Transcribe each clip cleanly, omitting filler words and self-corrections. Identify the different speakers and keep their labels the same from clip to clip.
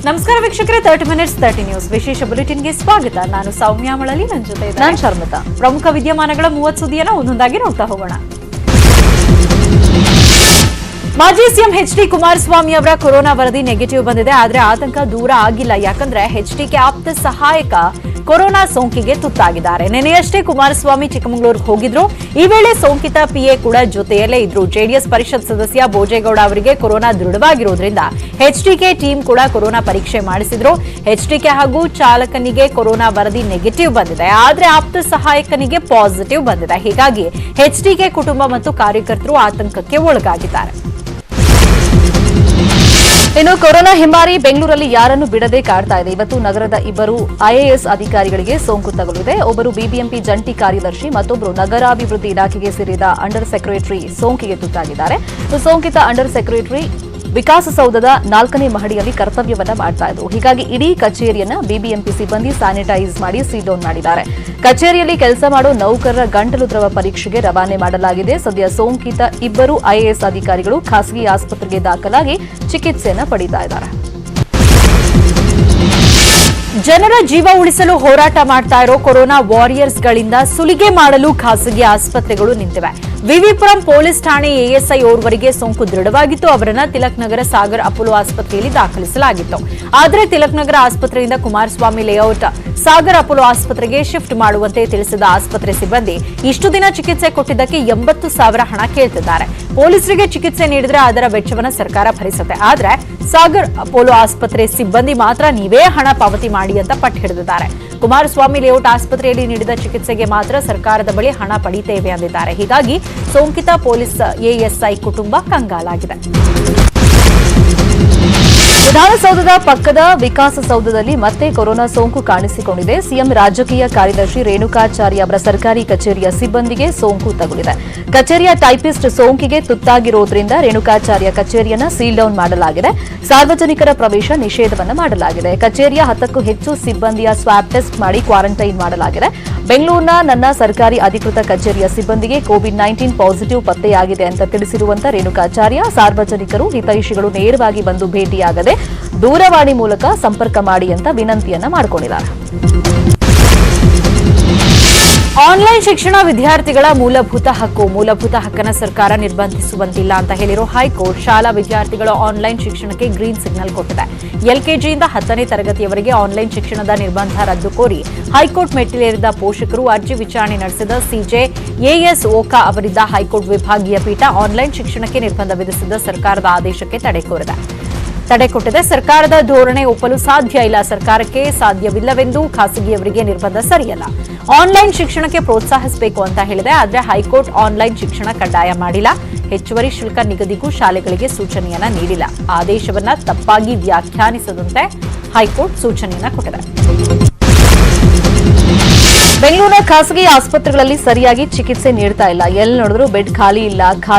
Speaker 1: ನಮಸ್ಕಾರ ವೀಕ್ಷಕರೇ, 30 minutes 30 news ವಿಶೇಷ ಬುಲೆಟಿನ್ಗೆ ಸ್ವಾಗತ. ನಾನು ಸೌಮ್ಯ ಮಳಲಿ, ನನ್ನ ಜೊತೆ
Speaker 2: ನಾನು ಶರ್ಮಿತಾ.
Speaker 1: ಪ್ರಮುಖ ವಿದ್ಯಮಾನಗಳ 30 ಸುದ್ದಿಯನ್ನು ಒಂದೊಂದಾಗಿ ನೋಡ್ತಾ ಹೋಗೋಣ. ಮಾಜಿ ಸಿಎಂ ಎಚ್.ಡಿ. ಕುಮಾರಸ್ವಾಮಿ ಅವರ ಕೊರೋನಾ ವರದಿ ನೆಗೆಟಿವ್ ಬಂದಿದೆ. ಆದರೆ ಆತಂಕ ದೂರ ಆಗಿಲ್ಲ. ಯಾಕಂದ್ರೆ ಎಚ್.ಡಿ.ಕೆ ಆಪ್ತ ಸಹಾಯಕ ಕೊರೋನಾ ಸೋಂಕಿಗೆ ತುತ್ತಾಗಿದ್ದಾರೆ. ನಿನ್ನೆಯಷ್ಟೇ ಕುಮಾರಸ್ವಾಮಿ ಚಿಕ್ಕಮಗಳೂರಿಗೆ ಹೋಗಿದ್ರು. ಈ ವೇಳೆ ಸೋಂಕಿತ ಪಿಎ ಕೂಡ ಜೊತೆಯಲ್ಲೇ ಇದ್ರು. ಜೆಡಿಎಸ್ ಪರಿಷತ್ ಸದಸ್ಯ ಬೋಜೇಗೌಡ ಅವರಿಗೆ ಕೊರೋನಾ ದೃಢವಾಗಿರೋದ್ರಿಂದ ಎಚ್.ಡಿ.ಕೆ ಟೀಮ್ ಕೂಡ ಕೊರೋನಾ ಪರೀಕ್ಷೆ ಮಾಡಿಸಿದ್ರು. ಎಚ್.ಡಿ.ಕೆ ಹಾಗೂ ಚಾಲಕನಿಗೆ ಕೊರೋನಾ ವರದಿ ನೆಗೆಟಿವ್ ಬಂದಿದೆ. ಆದರೆ ಆಪ್ತ ಸಹಾಯಕನಿಗೆ ಪಾಸಿಟಿವ್ ಬಂದಿದೆ. ಹೀಗಾಗಿ ಎಚ್.ಡಿ.ಕೆ ಕುಟುಂಬ ಮತ್ತು ಕಾರ್ಯಕರ್ತರು ಆತಂಕಕ್ಕೆ ಒಳಗಾಗಿದ್ದಾರೆ.
Speaker 2: ಇನ್ನು ಕೊರೋನಾ ಹಿಂಬಾರಿ ಬೆಂಗಳೂರಲ್ಲಿ ಯಾರನ್ನು ಬಿಡದೆ ಕಾಡ್ತಾ ಇದೆ. ಇವತ್ತು ನಗರದ ಇಬ್ಬರು ಐಎಎಸ್ ಅಧಿಕಾರಿಗಳಿಗೆ ಸೋಂಕು ತಗುಲಿದೆ. ಒಬ್ಬರು ಬಿಬಿಎಂಪಿ ಜಂಟಿ ಕಾರ್ಯದರ್ಶಿ, ಮತ್ತೊಬ್ಬರು ನಗರಾಭಿವೃದ್ಧಿ ಇಲಾಖೆಗೆ ಸೇರಿದ ಅಂಡರ್ ಸೆಕ್ರೆಟರಿ ಸೋಂಕಿಗೆ ತುತ್ತಾಗಿದ್ದಾರೆ. ಸೋಂಕಿತ ಅಂಡರ್ ಸೆಕ್ರೆಟರಿ ವಿಕಾಸಸೌಧದ 4ನೇ ಮಹಡಿಯಲ್ಲಿ ಕರ್ತವ್ಯವನ್ನ ಮಾಡ್ತಾ ಇದ್ರು. ಹೀಗಾಗಿ ಇಡೀ ಕಚೇರಿಯನ್ನ ಬಿಬಿಎಂಪಿ ಸಿಬ್ಬಂದಿ ಸ್ಯಾನಿಟೈಸ್ ಮಾಡಿ ಸೀಲ್ ಡೌನ್ ಮಾಡಿದ್ದಾರೆ. ಕಚೇರಿಯಲ್ಲಿ ಕೆಲಸ ಮಾಡೋ ನೌಕರರ ಗಂಟಲು ದ್ರವ ಪರೀಕ್ಷೆಗೆ ರವಾನೆ ಮಾಡಲಾಗಿದೆ. ಸದ್ಯ ಸೋಂಕಿತ ಇಬ್ಬರು ಐಎಎಸ್ ಅಧಿಕಾರಿಗಳು ಖಾಸಗಿ ಆಸ್ಪತ್ರೆಗೆ ದಾಖಲಾಗಿ ಚಿಕಿತ್ಸೆಯನ್ನ ಪಡೆಯುತ್ತಾ ಇದ್ದಾರೆ.
Speaker 1: ಜನರ ಜೀವ ಉಳಿಸಲು ಹೋರಾಟ ಮಾಡ್ತಾ ಇರೋ ಕೊರೋನಾ ವಾರಿಯರ್ಸ್ಗಳಿಂದ ಸುಲಿಗೆ ಮಾಡಲು ಖಾಸಗಿ ಆಸ್ಪತ್ರೆಗಳು ನಿಂತಿವೆ. ವಿವಿಪುರಂ ಪೊಲೀಸ್ ಠಾಣೆ ಎಎಸ್ಐ ಓರ್ವರಿಗೆ ಸೋಂಕು ದೃಢವಾಗಿತ್ತು. ಅವರನ್ನ ತಿಲಕ್ ನಗರ ಸಾಗರ್ ಅಪೋಲೋ ಆಸ್ಪತ್ರೆಯಲ್ಲಿ ದಾಖಲಿಸಲಾಗಿತ್ತು. ಆದರೆ ತಿಲಕ್ ನಗರ ಆಸ್ಪತ್ರೆಯಿಂದ ಕುಮಾರಸ್ವಾಮಿ ಲೇಔಟ್ ಸಾಗರ್ ಅಪೋಲೋ ಆಸ್ಪತ್ರೆಗೆ ಶಿಫ್ಟ್ ಮಾಡುವಂತೆ ತಿಳಿಸಿದ ಆಸ್ಪತ್ರೆ ಸಿಬ್ಬಂದಿ ಇಷ್ಟು ದಿನ ಚಿಕಿತ್ಸೆ ಕೊಟ್ಟಿದ್ದಕ್ಕೆ 80,000 ಹಣ ಕೇಳ್ತಿದ್ದಾರೆ. ಪೊಲೀಸರಿಗೆ ಚಿಕಿತ್ಸೆ ನೀಡಿದ್ರೆ ಅದರ ವೆಚ್ಚವನ್ನು ಸರ್ಕಾರ ಭರಿಸುತ್ತೆ. ಆದ್ರೆ ಸಾಗರ್ ಅಪೋಲೋ ಆಸ್ಪತ್ರೆ ಸಿಬ್ಬಂದಿ ಮಾತ್ರ ನೀವೇ ಹಣ ಪಾವತಿ ಮಾಡಿ ಅಂತ ಪಟ್ಟು ಹಿಡಿದಿದ್ದಾರೆ. ಕುಮಾರಸ್ವಾಮಿ ಲೇಔಟ್ ಆಸ್ಪತ್ರೆಯಲ್ಲಿ ನೀಡಿದ ಚಿಕಿತ್ಸೆಗೆ ಮಾತ್ರ ಸರ್ಕಾರದ ಬಳಿ ಹಣ ಪಡೆಯುತ್ತೇವೆ ಅಂದಿದ್ದಾರೆ. ಹೀಗಾಗಿ ಸೋಂಕಿತ ಪೊಲೀಸ್ ಎಎಸ್ಐ ಕುಟುಂಬ ಕಂಗಾಲಾಗಿದೆ.
Speaker 2: ವಿಧಾನಸೌಧದ ಪಕ್ಕದ ವಿಕಾಸಸೌಧದಲ್ಲಿ ಮತ್ತೆ ಕೊರೋನಾ ಸೋಂಕು ಕಾಣಿಸಿಕೊಂಡಿದೆ. ಸಿಎಂ ರಾಜಕೀಯ ಕಾರ್ಯದರ್ಶಿ ರೇಣುಕಾಚಾರ್ಯ ಅವರ ಸರ್ಕಾರಿ ಕಚೇರಿಯ ಸಿಬ್ಬಂದಿಗೆ ಸೋಂಕು ತಗುಲಿದೆ. ಕಚೇರಿಯ ಟೈಪಿಸ್ಟ್ ಸೋಂಕಿಗೆ ತುತ್ತಾಗಿರುವುದರಿಂದ ರೇಣುಕಾಚಾರ್ಯ ಕಚೇರಿಯನ್ನ ಸೀಲ್ ಡೌನ್ ಮಾಡಲಾಗಿದೆ. ಸಾರ್ವಜನಿಕರ ಪ್ರವೇಶ ನಿಷೇಧವನ್ನು ಮಾಡಲಾಗಿದೆ. ಕಚೇರಿಯ 10ಕ್ಕೂ ಹೆಚ್ಚು ಸಿಬ್ಬಂದಿಯ ಸ್ವಾಬ್ ಟೆಸ್ಟ್ ಮಾಡಿ ಕ್ವಾರಂಟೈನ್ ಮಾಡಲಾಗಿದೆ. ಬೆಂಗಳೂರಿನ ನನ್ನ ಸರ್ಕಾರಿ ಅಧಿಕೃತ ಕಚೇರಿಯ ಸಿಬ್ಬಂದಿಗೆ ಕೋವಿಡ್-19 ಪಾಸಿಟಿವ್ ಪತ್ತೆಯಾಗಿದೆ ಅಂತ ತಿಳಿಸಿರುವಂತ ರೇಣುಕಾಚಾರ್ಯ ಸಾರ್ವಜನಿಕರು ಹಿತೈಷಿಗಳು ನೇರವಾಗಿ ಬಂದು ಭೇಟಿಯಾಗದೆ ದೂರವಾಣಿ ಮೂಲಕ ಸಂಪರ್ಕ ಮಾಡಿ ಅಂತ ವಿನಂತಿಯನ್ನ ಮಾಡಿಕೊಂಡಿದ್ದಾರೆ.
Speaker 1: ಆನ್ಲೈನ್ ಶಿಕ್ಷಣ ವಿದ್ಯಾರ್ಥಿಗಳ ಮೂಲಭೂತ ಹಕ್ಕು. ಮೂಲಭೂತ ಹಕ್ಕನ್ನು ಸರ್ಕಾರ ನಿರ್ಬಂಧಿಸುವಂತಿಲ್ಲ ಅಂತ ಹೇಳಿರೋ ಹೈಕೋರ್ಟ್ ಶಾಲಾ ವಿದ್ಯಾರ್ಥಿಗಳ ಆನ್ಲೈನ್ ಶಿಕ್ಷಣಕ್ಕೆ ಗ್ರೀನ್ ಸಿಗ್ನಲ್ ಕೊಟ್ಟಿದೆ. ಎಲ್ಕೆಜಿಯಿಂದ 10ನೇ ತರಗತಿಯವರೆಗೆ ಆನ್ಲೈನ್ ಶಿಕ್ಷಣದ ನಿರ್ಬಂಧ ರದ್ದು ಕೋರಿ ಹೈಕೋರ್ಟ್ ಮೆಟ್ಟಿಲೇರಿದ ಪೋಷಕರು ಅರ್ಜಿ ವಿಚಾರಣೆ ನಡೆಸಿದ ಸಿಜೆ ಎಎಸ್ ಓಕಾ ಅವರಿದ್ದ ಹೈಕೋರ್ಟ್ ವಿಭಾಗೀಯ ಪೀಠ ಆನ್ಲೈನ್ ಶಿಕ್ಷಣಕ್ಕೆ ನಿರ್ಬಂಧ ವಿಧಿಸಿದ ಸರ್ಕಾರದ ಆದೇಶಕ್ಕೆ ತಡೆ ಕೊಟ್ಟಿದೆ. ಸರ್ಕಾರದ ಧೋರಣೆ ಒಪ್ಪಲು ಸಾಧ್ಯ ಇಲ್ಲ. ಸರ್ಕಾರಕ್ಕೆ ಸಾಧ್ಯವಿಲ್ಲವೆಂದು ಖಾಸಗಿಯವರಿಗೆ ನಿರ್ಬಂಧ ಸರಿಯಲ್ಲ. ಆನ್ಲೈನ್ ಶಿಕ್ಷಣಕ್ಕೆ ಪ್ರೋತ್ಸಾಹಿಸಬೇಕು ಅಂತ ಹೇಳಿದೆ. ಆದರೆ ಹೈಕೋರ್ಟ್ ಆನ್ಲೈನ್ ಶಿಕ್ಷಣ ಕಡ್ಡಾಯ ಮಾಡಿಲ್ಲ. ಹೆಚ್ಚುವರಿ ಶುಲ್ಕ ನಿಗದಿಗೂ ಶಾಲೆಗಳಿಗೆ ಸೂಚನೆಯನ್ನ ನೀಡಿಲ್ಲ. ಆದೇಶವನ್ನ ತಪ್ಪಾಗಿ ವ್ಯಾಖ್ಯಾನಿಸದಂತೆ ಹೈಕೋರ್ಟ್ ಸೂಚನೆಯನ್ನ ಕೊಟ್ಟಿದೆ.
Speaker 2: ಬೆಂಗಳೂರಿನ ಖಾಸಗಿ ಆಸ್ಪತ್ರೆಗಳಲ್ಲಿ ಸರಿಯಾಗಿ ಚಿಕಿತ್ಸೆ ನೀಡ್ತಾ ಇಲ್ಲ. ಎಲ್ಲಿ ನೋಡಿದ್ರು ಬೆಡ್ ಖಾಲಿ ಇಲ್ಲ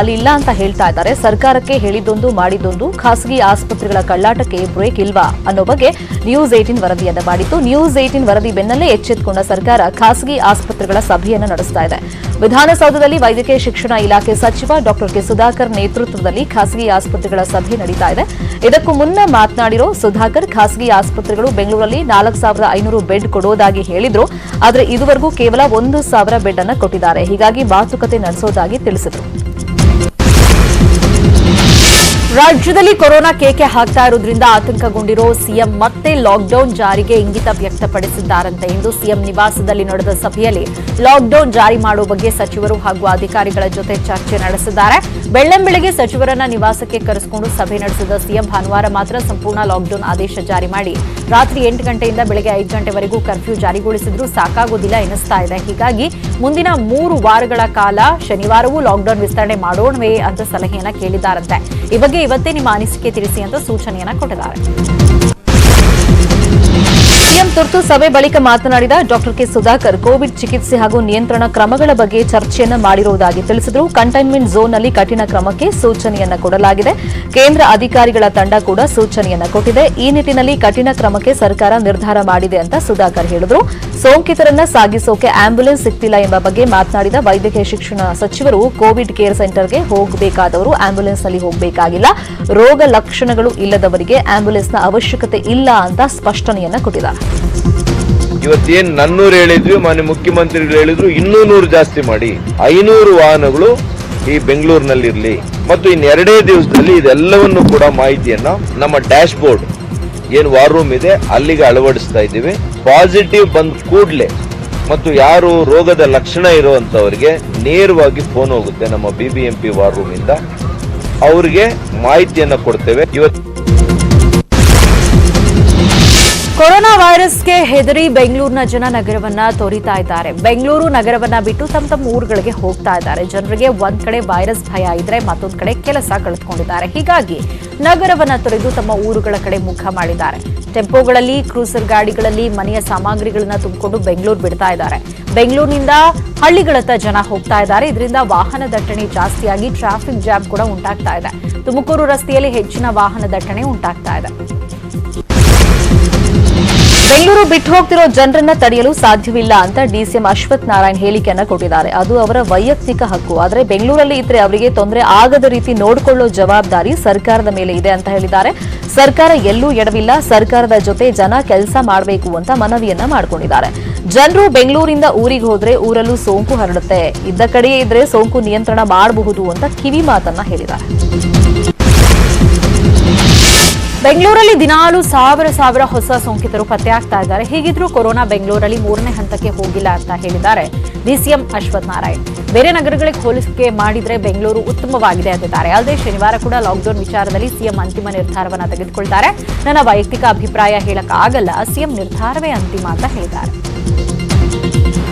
Speaker 2: ಅಂತ ಹೇಳ್ತಾ ಇದ್ದಾರೆ. ಸರ್ಕಾರಕ್ಕೆ ಹೇಳಿದ್ದೊಂದು ಮಾಡಿದ್ದೊಂದು. ಖಾಸಗಿ ಆಸ್ಪತ್ರೆಗಳ ಕಳ್ಳಾಟಕ್ಕೆ ಬ್ರೇಕ್ ಇಲ್ವಾ ಅನ್ನೋ ಬಗ್ಗೆ ನ್ಯೂಸ್ 18 ವರದಿಯನ್ನ ಮಾಡಿತ್ತು. ನ್ಯೂಸ್ 18 ವರದಿ ಬೆನ್ನಲ್ಲೇ ಎಚ್ಚೆತ್ತುಕೊಂಡ ಸರ್ಕಾರ ಖಾಸಗಿ ಆಸ್ಪತ್ರೆಗಳ ಸಭೆಯನ್ನು ನಡೆಸ್ತಾ ಇದೆ. ವಿಧಾನಸೌಧದಲ್ಲಿ ವೈದ್ಯಕೀಯ ಶಿಕ್ಷಣ ಇಲಾಖೆ ಸಚಿವ ಡಾ ಕೆ ಸುಧಾಕರ್ ನೇತೃತ್ವದಲ್ಲಿ ಖಾಸಗಿ ಆಸ್ಪತ್ರೆಗಳ ಸಭೆ ನಡೀತಾ ಇದೆ. ಇದಕ್ಕೂ ಮುನ್ನ ಮಾತನಾಡಿರೋ ಸುಧಾಕರ್, ಖಾಸಗಿ ಆಸ್ಪತ್ರೆಗಳು ಬೆಂಗಳೂರಲ್ಲಿ 4,500 ಬೆಡ್ ಕೊಡೋದಾಗಿ ಹೇಳಿದ್ರು. ಆದರೆ ಇದುವರೆಗೂ ಕೇವಲ 1,000 ಬೆಡ್ ಅನ್ನು ಕೊಟ್ಟಿದ್ದಾರೆ. ಹೀಗಾಗಿ ಮಾತುಕತೆ ನಡೆಸೋದಾಗಿ ತಿಳಿಸಿದರು.
Speaker 1: ರಾಜ್ಯದಲ್ಲಿ ಕೊರೋನಾ ಕೇಕೆ ಹಾಕ್ತಾ ಇರೋದ್ರಿಂದ ಆತಂಕಗೊಂಡಿರೋ ಸಿಎಂ ಮತ್ತೆ ಲಾಕ್ಡೌನ್ ಜಾರಿಗೆ ಇಂಗಿತ ವ್ಯಕ್ತಪಡಿಸಿದ್ದಾರಂತೆ. ಇಂದು ಸಿಎಂ ನಿವಾಸದಲ್ಲಿ ನಡೆದ ಸಭೆಯಲ್ಲಿ ಲಾಕ್ಡೌನ್ ಜಾರಿ ಮಾಡುವ ಬಗ್ಗೆ ಸಚಿವರು ಹಾಗೂ ಅಧಿಕಾರಿಗಳ ಜೊತೆ ಚರ್ಚೆ ನಡೆಸಿದ್ದಾರೆ. ಬೆಳ್ಳಂಬೆಳಗ್ಗೆ ಸಚಿವರನ್ನ ನಿವಾಸಕ್ಕೆ ಕರೆಸಿಕೊಂಡು ಸಭೆ ನಡೆಸಿದ ಸಿಎಂ ಭಾನುವಾರ ಮಾತ್ರ ಸಂಪೂರ್ಣ ಲಾಕ್ಡೌನ್ ಆದೇಶ ಜಾರಿ ಮಾಡಿ ರಾತ್ರಿ 8 ಗಂಟೆಯಿಂದ ಬೆಳಗ್ಗೆ 5 ಗಂಟೆವರೆಗೂ ಕರ್ಫ್ಯೂ ಜಾರಿಗೊಳಿಸಿದ್ರು ಸಾಕಾಗೋದಿಲ್ಲ ಎನಿಸ್ತಾ ಇದೆ. ಹೀಗಾಗಿ ಮುಂದಿನ 3 ವಾರಗಳ ಕಾಲ ಶನಿವಾರವೂ ಲಾಕ್ಡೌನ್ ವಿಸ್ತರಣೆ ಮಾಡೋಣವೇ ಅಂತ ಸಲಹೆಯನ್ನ ಕೇಳಿದ್ದಾರಂತೆ. ಈ ಬಗ್ಗೆ ಇವತ್ತೇ ನಿಮ್ಮ ಅನಿಸಿಕೆ ತಿಳಿಸಿ ಅಂತ ಸೂಚನೆಯನ್ನ ಕೊಟ್ಟಿದ್ದಾರೆ.
Speaker 2: ಸಿಎಂ ತುರ್ತು ಸಭೆ ಬಳಿಕ ಮಾತನಾಡಿದ ಡಾ ಕೆ ಸುಧಾಕರ್, ಕೋವಿಡ್ ಚಿಕಿತ್ಸೆ ಹಾಗೂ ನಿಯಂತ್ರಣ ಕ್ರಮಗಳ ಬಗ್ಗೆ ಚರ್ಚೆಯನ್ನ ಮಾಡಿರುವುದಾಗಿ ತಿಳಿಸಿದರು. ಕಂಟೈನ್ಮೆಂಟ್ ಝೋನ್ನಲ್ಲಿ ಕಠಿಣ ಕ್ರಮಕ್ಕೆ ಸೂಚನೆಯನ್ನ ಕೊಡಲಾಗಿದೆ. ಕೇಂದ್ರ ಅಧಿಕಾರಿಗಳ ತಂಡ ಕೂಡ ಸೂಚನೆಯನ್ನ ಕೊಟ್ಟಿದೆ. ಈ ನಿಟ್ಟಿನಲ್ಲಿ ಕಠಿಣ ಕ್ರಮಕ್ಕೆ ಸರ್ಕಾರ ನಿರ್ಧಾರ ಮಾಡಿದೆ ಅಂತ ಸುಧಾಕರ್ ಹೇಳಿದರು. ಸೋಂಕಿತರನ್ನ ಸಾಗಿಸೋಕೆ ಆಂಬ್ಯುಲೆನ್ಸ್ ಸಿಗ್ತಿಲ್ಲ ಎಂಬ ಬಗ್ಗೆ ಮಾತನಾಡಿದ ವೈದ್ಯಕೀಯ ಶಿಕ್ಷಣ ಸಚಿವರು ಕೋವಿಡ್ ಕೇರ್ ಸೆಂಟರ್ಗೆ ಹೋಗಬೇಕಾದವರು ಆಂಬ್ಯುಲೆನ್ಸ್ನಲ್ಲಿ ಹೋಗಬೇಕಾಗಿಲ್ಲ, ರೋಗ ಲಕ್ಷಣಗಳು ಇಲ್ಲದವರಿಗೆ ಆಂಬ್ಯುಲೆನ್ಸ್ನ ಅವಶ್ಯಕತೆ ಇಲ್ಲ ಅಂತ ಸ್ಪಷ್ಟನೆಯನ್ನ ಕೊಟ್ಟಿದ್ದಾರೆ.
Speaker 3: ಇವತ್ತೇನ್ 400 ಹೇಳಿದ್ವಿ, ಮಾನ್ಯ ಮುಖ್ಯಮಂತ್ರಿಗಳು ಹೇಳಿದ್ರು 200 ಜಾಸ್ತಿ ಮಾಡಿ 500 ವಾಹನಗಳು ಈ ಬೆಂಗಳೂರಿನಲ್ಲಿರ್ಲಿ ಮತ್ತು ಇನ್ನು 2 ದಿವಸದಲ್ಲಿ ಇದೆಲ್ಲವನ್ನು ಕೂಡ ಮಾಹಿತಿಯನ್ನ ನಮ್ಮ ಡ್ಯಾಶ್ ಬೋರ್ಡ್ ಏನು ವಾರ್ ರೂಮ್ ಇದೆ ಅಲ್ಲಿಗೆ ಅಳವಡಿಸ್ತಾ ಇದ್ದೀವಿ. ಪಾಸಿಟಿವ್ ಬಂದ ಕೂಡಲೇ ಮತ್ತು ಯಾರು ರೋಗದ ಲಕ್ಷಣ ಇರುವಂತವರಿಗೆ ನೇರವಾಗಿ ಫೋನ್ ಹೋಗುತ್ತೆ ನಮ್ಮ BBMP ವಾರ್ ರೂಮ್ ಇಂದ, ಅವ್ರಿಗೆ ಮಾಹಿತಿಯನ್ನ ಕೊಡ್ತೇವೆ. ಇವತ್ತು
Speaker 1: ಕೊರೋನಾ ವೈರಸ್ಗೆ ಹೆದರಿ ಬೆಂಗಳೂರಿನ ಜನ ನಗರವನ್ನ ತೊರಿತಾ ಇದ್ದಾರೆ. ಬೆಂಗಳೂರು ನಗರವನ್ನ ಬಿಟ್ಟು ತಮ್ಮ ಊರುಗಳಿಗೆ ಹೋಗ್ತಾ ಇದ್ದಾರೆ. ಜನರಿಗೆ ಒಂದ್ ಕಡೆ ವೈರಸ್ ಭಯ ಇದ್ರೆ ಮತ್ತೊಂದ್ ಕಡೆ ಕೆಲಸ ಕಳೆದುಕೊಂಡಿದ್ದಾರೆ. ಹೀಗಾಗಿ ನಗರವನ್ನ ತೊರೆದು ತಮ್ಮ ಊರುಗಳ ಕಡೆ ಮುಖ ಮಾಡಿದ್ದಾರೆ. ಟೆಂಪೋಗಳಲ್ಲಿ, ಕ್ರೂಸರ್ ಗಾಡಿಗಳಲ್ಲಿ ಮನೆಯ ಸಾಮಗ್ರಿಗಳನ್ನ ತುಂಬಿಕೊಂಡು ಬೆಂಗಳೂರು ಬಿಡ್ತಾ ಇದ್ದಾರೆ. ಬೆಂಗಳೂರಿನಿಂದ ಹಳ್ಳಿಗಳತ್ತ ಜನ ಹೋಗ್ತಾ ಇದ್ದಾರೆ. ಇದರಿಂದ ವಾಹನ ದಟ್ಟಣೆ ಜಾಸ್ತಿಯಾಗಿ ಟ್ರಾಫಿಕ್ ಜಾಮ್ ಕೂಡ ಉಂಟಾಗ್ತಾ ಇದೆ. ತುಮಕೂರು ರಸ್ತೆಯಲ್ಲಿ ಹೆಚ್ಚಿನ ವಾಹನ ದಟ್ಟಣೆ ಉಂಟಾಗ್ತಾ ಇದೆ.
Speaker 2: ಬೆಂಗಳೂರು ಬಿಟ್ಟು ಹೋಗ್ತಿರೋ ಜನರನ್ನ ತಡೆಯಲು ಸಾಧ್ಯವಿಲ್ಲ ಅಂತ ಡಿಸಿಎಂ ಅಶ್ವಥ್ ನಾರಾಯಣ್ ಹೇಳಿಕೆಯನ್ನ ಕೊಟ್ಟಿದ್ದಾರೆ. ಅದು ಅವರ ವೈಯಕ್ತಿಕ ಹಕ್ಕು. ಆದರೆ ಬೆಂಗಳೂರಲ್ಲಿ ಇದ್ರೆ ಅವರಿಗೆ ತೊಂದರೆ ಆಗದ ರೀತಿ ನೋಡಿಕೊಳ್ಳೋ ಜವಾಬ್ದಾರಿ ಸರ್ಕಾರದ ಮೇಲೆ ಇದೆ ಅಂತ ಹೇಳಿದ್ದಾರೆ. ಸರ್ಕಾರ ಎಲ್ಲೂ ಎಡವಿಲ್ಲ, ಸರ್ಕಾರದ ಜೊತೆ ಜನ ಕೆಲಸ ಮಾಡಬೇಕು ಅಂತ ಮನವಿಯನ್ನ ಮಾಡಿಕೊಂಡಿದ್ದಾರೆ. ಜನರು ಬೆಂಗಳೂರಿಂದ ಊರಿಗೆ ಹೋದ್ರೆ ಊರಲ್ಲೂ ಸೋಂಕು ಹರಡುತ್ತೆ, ಇದ್ದ ಕಡೆಯೇ ಇದ್ರೆ ಸೋಂಕು ನಿಯಂತ್ರಣ ಮಾಡಬಹುದು ಅಂತ ಕಿವಿ ಮಾತನ್ನ ಹೇಳಿದ್ದಾರೆ.
Speaker 1: ಬೆಂಗಳೂರಲ್ಲಿ ದಿನಾಲೂ ಸಾವಿರ ಹೊಸ ಸೋಂಕಿತರು ಪತ್ತೆಯಾಗ್ತಾ ಇದ್ದಾರೆ. ಹೀಗಿದ್ರೂ ಕೊರೋನಾ ಬೆಂಗಳೂರಲ್ಲಿ 3ನೇ ಹಂತಕ್ಕೆ ಹೋಗಿಲ್ಲ ಅಂತ ಹೇಳಿದ್ದಾರೆ ಡಿಸಿಎಂ ಅಶ್ವಥ್ ನಾರಾಯಣ್. ಬೇರೆ ನಗರಗಳಿಗೆ ಹೋಲಿಕೆ ಮಾಡಿದ್ರೆ ಬೆಂಗಳೂರು ಉತ್ತಮವಾಗಿದೆ ಅಂದಿದ್ದಾರೆ. ಅಲ್ಲದೆ ಶನಿವಾರ ಕೂಡ ಲಾಕ್ಡೌನ್ ವಿಚಾರದಲ್ಲಿ ಸಿಎಂ ಅಂತಿಮ ನಿರ್ಧಾರವನ್ನು ತೆಗೆದುಕೊಳ್ತಾರೆ. ನನ್ನ ವೈಯಕ್ತಿಕ ಅಭಿಪ್ರಾಯ ಹೇಳಕ್ಕಾಗಲ್ಲ, ಸಿಎಂ ನಿರ್ಧಾರವೇ ಅಂತಿಮ ಅಂತ ಹೇಳಿದ್ದಾರೆ.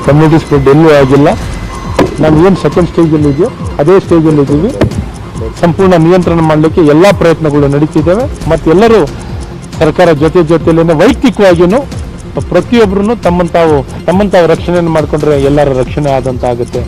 Speaker 4: ಕಮ್ಯುನಿಟಿ ಸ್ಪ್ರೆಡ್ ಎಲ್ಲೂ ಆಗಿಲ್ಲ. ನಾವು ಏನು ಸೆಕೆಂಡ್ ಸ್ಟೇಜಲ್ಲಿ ಇದೆಯೋ ಅದೇ ಸ್ಟೇಜಲ್ಲಿ ಇದ್ದೀವಿ. ಸಂಪೂರ್ಣ ನಿಯಂತ್ರಣ ಮಾಡಲಿಕ್ಕೆ ಎಲ್ಲ ಪ್ರಯತ್ನಗಳು ನಡೀತಿದ್ದಾವೆ. ಮತ್ತೆಲ್ಲರೂ ಸರ್ಕಾರ ಜೊತೆಯಲ್ಲೇ ವೈಯಕ್ತಿಕವಾಗಿಯೂ ಪ್ರತಿಯೊಬ್ಬರೂ ತಮ್ಮಂತಾವು ರಕ್ಷಣೆಯನ್ನು ಮಾಡಿಕೊಂಡ್ರೆ ಎಲ್ಲರ ರಕ್ಷಣೆ ಆದಂತ ಆಗುತ್ತೆ.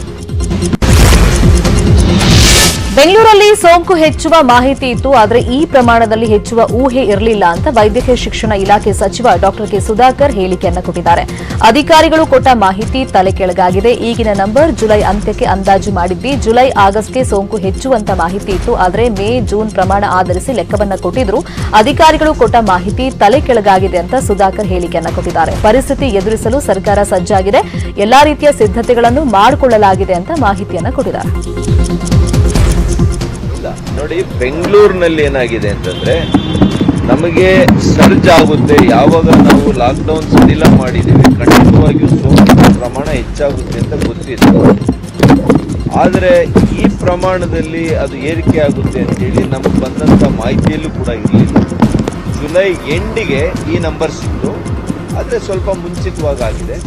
Speaker 2: ಬೆಂಗಳೂರಲ್ಲಿ ಸೋಂಕು ಹೆಚ್ಚುವ ಮಾಹಿತಿ ಇತ್ತು, ಆದರೆ ಈ ಪ್ರಮಾಣದಲ್ಲಿ ಹೆಚ್ಚುವ ಊಹೆ ಇರಲಿಲ್ಲ ಅಂತ ವೈದ್ಯಕೀಯ ಶಿಕ್ಷಣ ಇಲಾಖೆ ಸಚಿವ ಡಾಕ್ಟರ್ ಕೆ ಸುಧಾಕರ್ ಹೇಳಿಕೆಯನ್ನು ಕೊಟ್ಟಿದ್ದಾರೆ. ಅಧಿಕಾರಿಗಳು ಕೊಟ್ಟ ಮಾಹಿತಿ ತಲೆ ಕೆಳಗಾಗಿದೆ. ಈಗಿನ ನಂಬರ್ ಜುಲೈ ಅಂತ್ಯಕ್ಕೆ ಅಂದಾಜು ಮಾಡಿದ್ವಿ. ಜುಲೈ ಆಗಸ್ಟ್ಗೆ ಸೋಂಕು ಹೆಚ್ಚುವಂತ ಮಾಹಿತಿ ಇತ್ತು, ಆದರೆ ಮೇ ಜೂನ್ ಪ್ರಮಾಣ ಆಧರಿಸಿ ಲೆಕ್ಕವನ್ನ ಕೊಟ್ಟಿದ್ರು. ಅಧಿಕಾರಿಗಳು ಕೊಟ್ಟ ಮಾಹಿತಿ ತಲೆ ಕೆಳಗಾಗಿದೆ ಅಂತ ಸುಧಾಕರ್ ಹೇಳಿಕೆಯನ್ನು ಕೊಟ್ಟಿದ್ದಾರೆ. ಪರಿಸ್ಥಿತಿ ಎದುರಿಸಲು ಸರ್ಕಾರ ಸಜ್ಜಾಗಿದೆ, ಎಲ್ಲಾ ರೀತಿಯ ಸಿದ್ಧತೆಗಳನ್ನು ಮಾಡಿಕೊಳ್ಳಲಾಗಿದೆ ಅಂತ ಮಾಹಿತಿಯನ್ನ ಕೊಟ್ಟಿದ್ದಾರೆ.
Speaker 3: ನೋಡಿ, ಬೆಂಗಳೂರಿನಲ್ಲಿ ಏನಾಗಿದೆ ಅಂತಂದ್ರೆ ನಮಗೆ ಸರ್ಜ್ ಆಗುತ್ತೆ. ಯಾವಾಗ ನಾವು ಲಾಕ್ಡೌನ್ ಸಡಿಲ ಮಾಡಿದ್ದೀವಿ, ಖಂಡಿತವಾಗಿಯೂ ಸೋಂಕಿನ ಪ್ರಮಾಣ ಹೆಚ್ಚಾಗುತ್ತೆ ಅಂತ ಗೊತ್ತಿತ್ತು. ಆದರೆ ಈ ಪ್ರಮಾಣದಲ್ಲಿ ಅದು ಏರಿಕೆ ಆಗುತ್ತೆ ಅಂತೇಳಿ ನಮಗೆ ಬಂದಂಥ ಮಾಹಿತಿಯಲ್ಲೂ ಕೂಡ ಇರಲಿಲ್ಲ. ಜುಲೈ ಎಂಡಿಗೆ ಈ ನಂಬರ್ ಸಿಕ್ತು, ಆದರೆ ಸ್ವಲ್ಪ ಮುಂಚಿತವಾಗಿದೆ.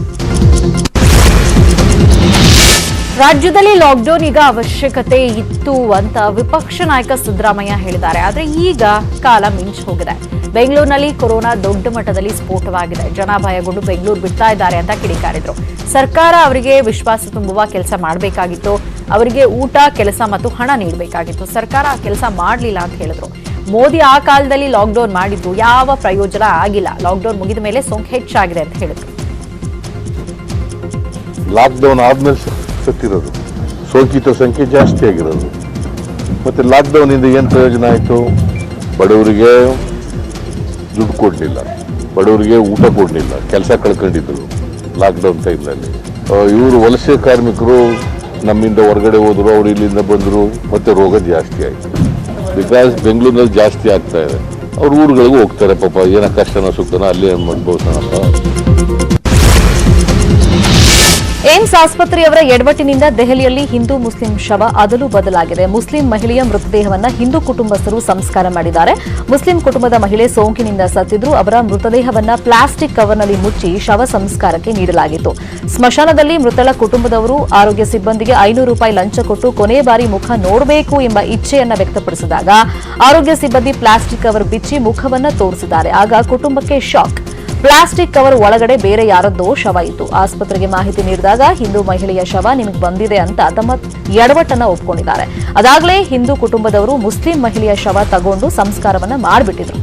Speaker 1: ರಾಜ್ಯದಲ್ಲಿ ಲಾಕ್ಡೌನ್ ಈಗ ಅವಶ್ಯಕತೆ ಇತ್ತು ಅಂತ ವಿಪಕ್ಷ ನಾಯಕ ಸಿದ್ದರಾಮಯ್ಯ ಹೇಳಿದ್ದಾರೆ. ಆದರೆ ಈಗ ಕಾಲ ಮಿಂಚು ಹೋಗಿದೆ. ಬೆಂಗಳೂರಿನಲ್ಲಿ ಕೊರೋನಾ ದೊಡ್ಡ ಮಟ್ಟದಲ್ಲಿ ಸ್ಫೋಟವಾಗಿದೆ. ಜನ ಭಯಗೊಂಡು ಬೆಂಗಳೂರು ಬಿಡ್ತಾ ಇದ್ದಾರೆ ಅಂತ ಕಿಡಿಕಾರಿದ್ರು. ಸರ್ಕಾರ ಅವರಿಗೆ ವಿಶ್ವಾಸ ತುಂಬುವ ಕೆಲಸ ಮಾಡಬೇಕಾಗಿತ್ತು. ಅವರಿಗೆ ಊಟ, ಕೆಲಸ ಮತ್ತು ಹಣ ನೀಡಬೇಕಾಗಿತ್ತು. ಸರ್ಕಾರ ಆ ಕೆಲಸ ಮಾಡಲಿಲ್ಲ ಅಂತ ಹೇಳಿದ್ರು. ಮೋದಿ ಆ ಕಾಲದಲ್ಲಿ ಲಾಕ್ಡೌನ್ ಮಾಡಿದ್ದು ಯಾವ ಪ್ರಯೋಜನ ಆಗಿಲ್ಲ. ಲಾಕ್ಡೌನ್ ಮುಗಿದ ಮೇಲೆ ಸೋಂಕು ಹೆಚ್ಚಾಗಿದೆ ಅಂತ ಹೇಳಿದ್ರು.
Speaker 5: ಲಾಕ್ಡೌನ್ ಆದ್ಮೇಲೆ ಸತ್ತಿರೋದು, ಸೋಂಕಿತ ಸಂಖ್ಯೆ ಜಾಸ್ತಿ ಆಗಿರೋದು. ಮತ್ತೆ ಲಾಕ್ಡೌನ್ ಇಂದ ಏನು ಪ್ರಯೋಜನ ಆಯಿತು? ಬಡವರಿಗೆ ದುಡ್ಡು ಕೊಡಲಿಲ್ಲ, ಬಡವರಿಗೆ ಊಟ ಕೊಡಲಿಲ್ಲ, ಕೆಲಸ ಕಳ್ಕೊಂಡಿದ್ರು ಲಾಕ್ಡೌನ್ ಟೈಮ್ನಲ್ಲಿ. ಇವರು ವಲಸೆ ಕಾರ್ಮಿಕರು ನಮ್ಮಿಂದ ಹೊರಗಡೆ ಹೋದ್ರು, ಅವ್ರು ಇಲ್ಲಿಂದ ಬಂದರು, ಮತ್ತೆ ರೋಗ ಜಾಸ್ತಿ ಆಯಿತು. ಬಿಕಾಸ್ ಬೆಂಗಳೂರಿನಲ್ಲಿ ಜಾಸ್ತಿ ಆಗ್ತಾ ಇದೆ. ಅವ್ರ ಊರುಗಳಿಗೂ ಹೋಗ್ತಾರೆ. ಪಾಪ ಏನೋ ಕಷ್ಟನ ಸುಖನ ಅಲ್ಲೇ ಅನುಭವಿಸೋಣಪ್ಪ.
Speaker 2: ಏಮ್ಸ್ ಆಸ್ಪತ್ರೆಯವರ ಎಡವಟ್ಟಿನಿಂದ ದೆಹಲಿಯಲ್ಲಿ ಹಿಂದೂ ಮುಸ್ಲಿಂ ಶವ ಅದಲು ಬದಲಾಗಿದೆ. ಮುಸ್ಲಿಂ ಮಹಿಳೆಯ ಮೃತದೇಹವನ್ನ ಹಿಂದೂ ಕುಟುಂಬಸ್ಥರು ಸಂಸ್ಕಾರ ಮಾಡಿದ್ದಾರೆ. ಮುಸ್ಲಿಂ ಕುಟುಂಬದ ಮಹಿಳೆ ಸೋಂಕಿನಿಂದ ಸತ್ತಿದ್ರು. ಅವರ ಮೃತದೇಹವನ್ನ ಪ್ಲಾಸ್ಟಿಕ್ ಕವರ್ನಲ್ಲಿ ಮುಚ್ಚಿ ಶವ ಸಂಸ್ಕಾರಕ್ಕೆ ನೀಡಲಾಗಿತ್ತು. ಸ್ಮಶಾನದಲ್ಲಿ ಮೃತಳ ಕುಟುಂಬದವರು ಆರೋಗ್ಯ ಸಿಬ್ಬಂದಿಗೆ 500 ರೂಪಾಯಿ ಲಂಚ ಕೊಟ್ಟು ಕೊನೆ ಬಾರಿ ಮುಖ ನೋಡಬೇಕು ಎಂಬ ಇಚ್ಛೆಯನ್ನ ವ್ಯಕ್ತಪಡಿಸಿದಾಗ ಆರೋಗ್ಯ ಸಿಬ್ಬಂದಿ ಪ್ಲಾಸ್ಟಿಕ್ ಕವರ್ ಬಿಚ್ಚಿ ಮುಖವನ್ನ ತೋರಿಸಿದ್ದಾರೆ. ಆಗ ಕುಟುಂಬಕ್ಕೆ ಶಾಕ್. ಪ್ಲಾಸ್ಟಿಕ್ ಕವರ್ ಒಳಗಡೆ ಬೇರೆ ಯಾರದ್ದೋ ಶವ ಇತ್ತು. ಆಸ್ಪತ್ರೆಗೆ ಮಾಹಿತಿ ನೀಡಿದಾಗ ಹಿಂದೂ ಮಹಿಳೆಯ ಶವ ನಿಮಗೆ ಬಂದಿದೆ ಅಂತ ತಮ್ಮ ಎಡವಟ್ಟನ್ನ ಒಪ್ಪಿಕೊಂಡಿದ್ದಾರೆ. ಅದಾಗಲೇ ಹಿಂದೂ ಕುಟುಂಬದವರು ಮುಸ್ಲಿಂ ಮಹಿಳೆಯ ಶವ ತಗೊಂಡು ಸಂಸ್ಕಾರವನ್ನ ಮಾಡಿಬಿಟ್ಟಿದ್ರು.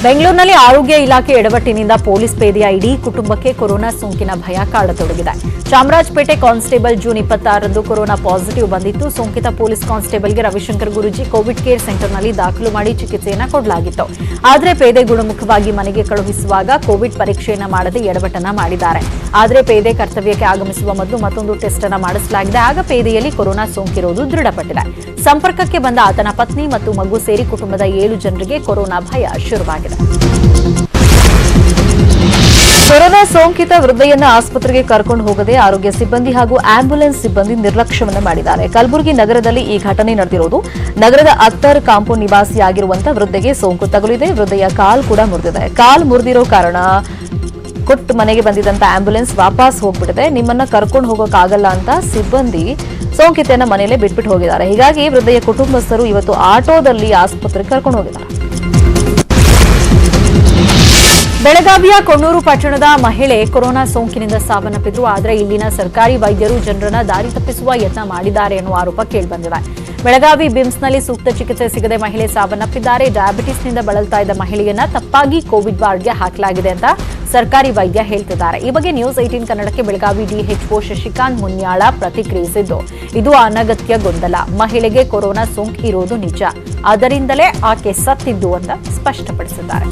Speaker 1: ಬೆಂಗಳೂರಿನಲ್ಲಿ ಆರೋಗ್ಯ ಇಲಾಖೆ ಎಡವಟ್ಟಿನಿಂದ ಪೊಲೀಸ್ ಪೇದೆಯ ಇಡೀ ಕುಟುಂಬಕ್ಕೆ ಕೊರೋನಾ ಸೋಂಕಿನ ಭಯ ಕಾಡತೊಡಗಿದೆ. ಚಾಮರಾಜಪೇಟೆ ಕಾನ್ಸ್ಟೇಬಲ್ ಜೂನ್ 26ರಂದು ಕೊರೋನಾ ಪಾಸಿಟಿವ್ ಬಂದಿತ್ತು. ಸೋಂಕಿತ ಪೊಲೀಸ್ ಕಾನ್ಸ್ಟೇಬಲ್ಗೆ ರವಿಶಂಕರ್ ಗುರೂಜಿ ಕೋವಿಡ್ ಕೇರ್ ಸೆಂಟರ್ನಲ್ಲಿ ದಾಖಲು ಮಾಡಿ ಚಿಕಿತ್ಸೆಯನ್ನು ಕೊಡಲಾಗಿತ್ತು. ಆದರೆ ಪೇದೆ ಗುಣಮುಖವಾಗಿ ಮನೆಗೆ ಕಳುಹಿಸುವಾಗ ಕೋವಿಡ್ ಪರೀಕ್ಷೆಯನ್ನು ಮಾಡದೆ ಎಡವಟ್ಟನ್ನ ಮಾಡಿದ್ದಾರೆ. ಆದರೆ ಪೇದೆ ಕರ್ತವ್ಯಕ್ಕೆ ಆಗಮಿಸುವ ಮೊದಲು ಮತ್ತೊಂದು ಟೆಸ್ಟ್ ಅನ್ನು ಮಾಡಿಸಲಾಗಿದೆ. ಆಗ ಪೇದೆಯಲ್ಲಿ ಕೊರೋನಾ ಸೋಂಕಿರುವುದು ದೃಢಪಟ್ಟಿದೆ. ಸಂಪರ್ಕಕ್ಕೆ ಬಂದ ಆತನ ಪತ್ನಿ ಮತ್ತು ಮಗು ಸೇರಿ ಕುಟುಂಬದ 7 ಜನರಿಗೆ ಕೊರೋನಾ ಭಯ ಶುರುವಾಗಿದೆ.
Speaker 2: ಕೊರೋನಾ ಸೋಂಕಿತ ವೃದ್ಧೆಯನ್ನ ಆಸ್ಪತ್ರೆಗೆ ಕರ್ಕೊಂಡು ಹೋಗದೆ ಆರೋಗ್ಯ ಸಿಬ್ಬಂದಿ ಹಾಗೂ ಆಂಬ್ಯುಲೆನ್ಸ್ ಸಿಬ್ಬಂದಿ ನಿರ್ಲಕ್ಷ್ಯವನ್ನು ಮಾಡಿದ್ದಾರೆ. ಕಲಬುರಗಿ ನಗರದಲ್ಲಿ ಈ ಘಟನೆ ನಡೆದಿರುವುದು. ನಗರದ ಅತ್ತರ್ ಕಾಂಪೌಂಡ್ ನಿವಾಸಿಯಾಗಿರುವಂತಹ ವೃದ್ಧೆಗೆ ಸೋಂಕು ತಗುಲಿದೆ. ವೃದ್ಧೆಯ ಕಾಲ್ ಕೂಡ ಮುರಿದಿದೆ. ಕಾಲ್ ಮುರಿದಿರೋ ಕಾರಣ ಕೊಟ್ಟು ಮನೆಗೆ ಬಂದಿದ್ದಂತ ಆಂಬ್ಯುಲೆನ್ಸ್ ವಾಪಸ್ ಹೋಗ್ಬಿಟ್ಟಿದೆ. ನಿಮ್ಮನ್ನ ಕರ್ಕೊಂಡು ಹೋಗೋಕ್ಕಾಗಲ್ಲ ಅಂತ ಸಿಬ್ಬಂದಿ ಸೋಂಕಿತೆಯನ್ನ ಮನೆಯಲ್ಲೇ ಬಿಟ್ಬಿಟ್ಟು ಹೋಗಿದ್ದಾರೆ. ಹೀಗಾಗಿ ವೃದ್ಧೆಯ ಕುಟುಂಬಸ್ಥರು ಇವತ್ತು ಆಟೋದಲ್ಲಿ ಆಸ್ಪತ್ರೆಗೆ ಕರ್ಕೊಂಡು ಹೋಗಿದ್ದಾರೆ.
Speaker 1: ಬೆಳಗಾವಿಯ ಕೊಣ್ಣೂರು ಪಟ್ಟಣದ ಮಹಿಳೆ ಕೊರೋನಾ ಸೋಂಕಿನಿಂದ ಸಾವನ್ನಪ್ಪಿದ್ರು. ಆದರೆ ಇಲ್ಲಿನ ಸರ್ಕಾರಿ ವೈದ್ಯರು ಜನರನ್ನ ದಾರಿ ತಪ್ಪಿಸುವ ಯತ್ನ ಮಾಡಿದ್ದಾರೆ ಎನ್ನುವ ಆರೋಪ ಕೇಳಿಬಂದಿದೆ. ಬೆಳಗಾವಿ ಬಿಮ್ಸ್ನಲ್ಲಿ ಸೂಕ್ತ ಚಿಕಿತ್ಸೆ ಸಿಗದೆ ಮಹಿಳೆ ಸಾವನ್ನಪ್ಪಿದ್ದಾರೆ. ಡಯಾಬಿಟಿಸ್ನಿಂದ ಬಳಲ್ತಾ ಇದ್ದ ಮಹಿಳೆಯನ್ನ ತಪ್ಪಾಗಿ ಕೋವಿಡ್ ವಾರ್ಡ್ಗೆ ಹಾಕಲಾಗಿದೆ ಅಂತ ಸರ್ಕಾರಿ ವೈದ್ಯ ಹೇಳ್ತಿದ್ದಾರೆ. ಈ ಬಗ್ಗೆ ನ್ಯೂಸ್ 18 ಕನ್ನಡಕ್ಕೆ ಬೆಳಗಾವಿ ಡಿಎಚ್ಒ ಶಶಿಕಾಂತ್ ಮುನ್ಯಾಳ ಪ್ರತಿಕ್ರಿಯಿಸಿದ್ದು, ಇದು ಅನಗತ್ಯ ಗೊಂದಲ. ಮಹಿಳೆಗೆ ಕೊರೋನಾ ಸೋಂಕು ಇರೋದು ನಿಜ, ಅದರಿಂದಲೇ ಆಕೆ ಸತ್ತಿದ್ದು ಅಂತ ಸ್ಪಷ್ಟಪಡಿಸಿದ್ದಾರೆ.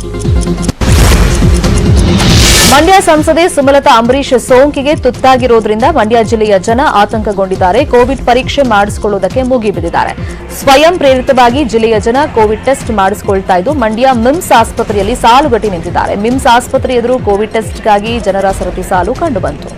Speaker 2: ಮಂಡ್ಯ ಸಂಸದೆ ಸುಮಲತಾ ಅಂಬರೀಶ್ ಸೋಂಕಿಗೆ ತುತ್ತಾಗಿರೋದ್ರಿಂದ ಮಂಡ್ಯ ಜಿಲ್ಲೆಯ ಜನ ಆತಂಕಗೊಂಡಿದ್ದಾರೆ. ಕೋವಿಡ್ ಪರೀಕ್ಷೆ ಮಾಡಿಸಿಕೊಳ್ಳುವುದಕ್ಕೆ ಮುಗಿಬಿದ್ದಿದ್ದಾರೆ. ಸ್ವಯಂ ಪ್ರೇರಿತವಾಗಿ ಜಿಲ್ಲೆಯ ಜನ ಕೋವಿಡ್ ಟೆಸ್ಟ್ ಮಾಡಿಸಿಕೊಳ್ತಾ ಇದ್ದು ಮಂಡ್ಯ ಮಿಮ್ಸ್ ಆಸ್ಪತ್ರೆಯಲ್ಲಿ ಸಾಲುಗಟ್ಟಿ ನಿಂತಿದ್ದಾರೆ. ಮಿಮ್ಸ್ ಆಸ್ಪತ್ರೆ ಎದುರು ಕೋವಿಡ್ ಟೆಸ್ಟ್ಗಾಗಿ ಜನರ ಸರತಿ ಸಾಲು ಕಂಡುಬಂತು.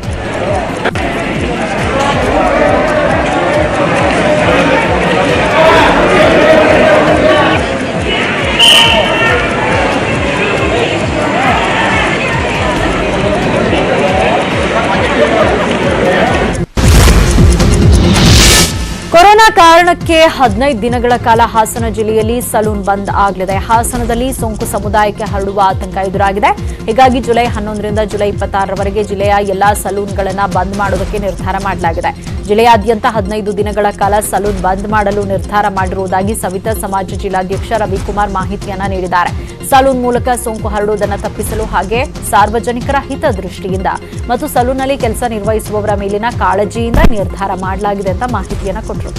Speaker 1: ಕೊರೋನಾ ಕಾರಣಕ್ಕೆ 15 ದಿನಗಳ ಕಾಲ ಹಾಸನ ಜಿಲ್ಲೆಯಲ್ಲಿ ಸಲೂನ್ ಬಂದ್ ಆಗಲಿದೆ. ಹಾಸನದಲ್ಲಿ ಸೋಂಕು ಸಮುದಾಯಕ್ಕೆ ಹರಡುವ ಆತಂಕ ಎದುರಾಗಿದೆ. ಹೀಗಾಗಿ ಜುಲೈ 11ರಿಂದ ಜುಲೈ 26ರವರೆಗೆ ಜಿಲ್ಲೆಯ ಎಲ್ಲಾ ಸಲೂನ್ಗಳನ್ನು ಬಂದ್ ಮಾಡೋದಕ್ಕೆ ನಿರ್ಧಾರ ಮಾಡಲಾಗಿದೆ. ಜಿಲ್ಲೆಯಾದ್ಯಂತ 15 ದಿನಗಳ ಕಾಲ ಸಲೂನ್ ಬಂದ್ ಮಾಡಲು ನಿರ್ಧಾರ ಮಾಡಿರುವುದಾಗಿ ಸವಿತಾ ಸಮಾಜ ಜಿಲ್ಲಾಧ್ಯಕ್ಷ ರವಿಕುಮಾರ್ ಮಾಹಿತಿಯನ್ನ ನೀಡಿದ್ದಾರೆ. ಸಲೂನ್ ಮೂಲಕ ಸೋಂಕು ಹರಡುವುದನ್ನು ತಪ್ಪಿಸಲು ಹಾಗೆ ಸಾರ್ವಜನಿಕರ ಹಿತದೃಷ್ಟಿಯಿಂದ ಮತ್ತು ಸಲೂನ್ನಲ್ಲಿ ಕೆಲಸ ನಿರ್ವಹಿಸುವವರ ಮೇಲಿನ ಕಾಳಜಿಯಿಂದ ನಿರ್ಧಾರ ಮಾಡಲಾಗಿದೆ ಅಂತ ಮಾಹಿತಿಯನ್ನ ಕೊಟ್ಟರು.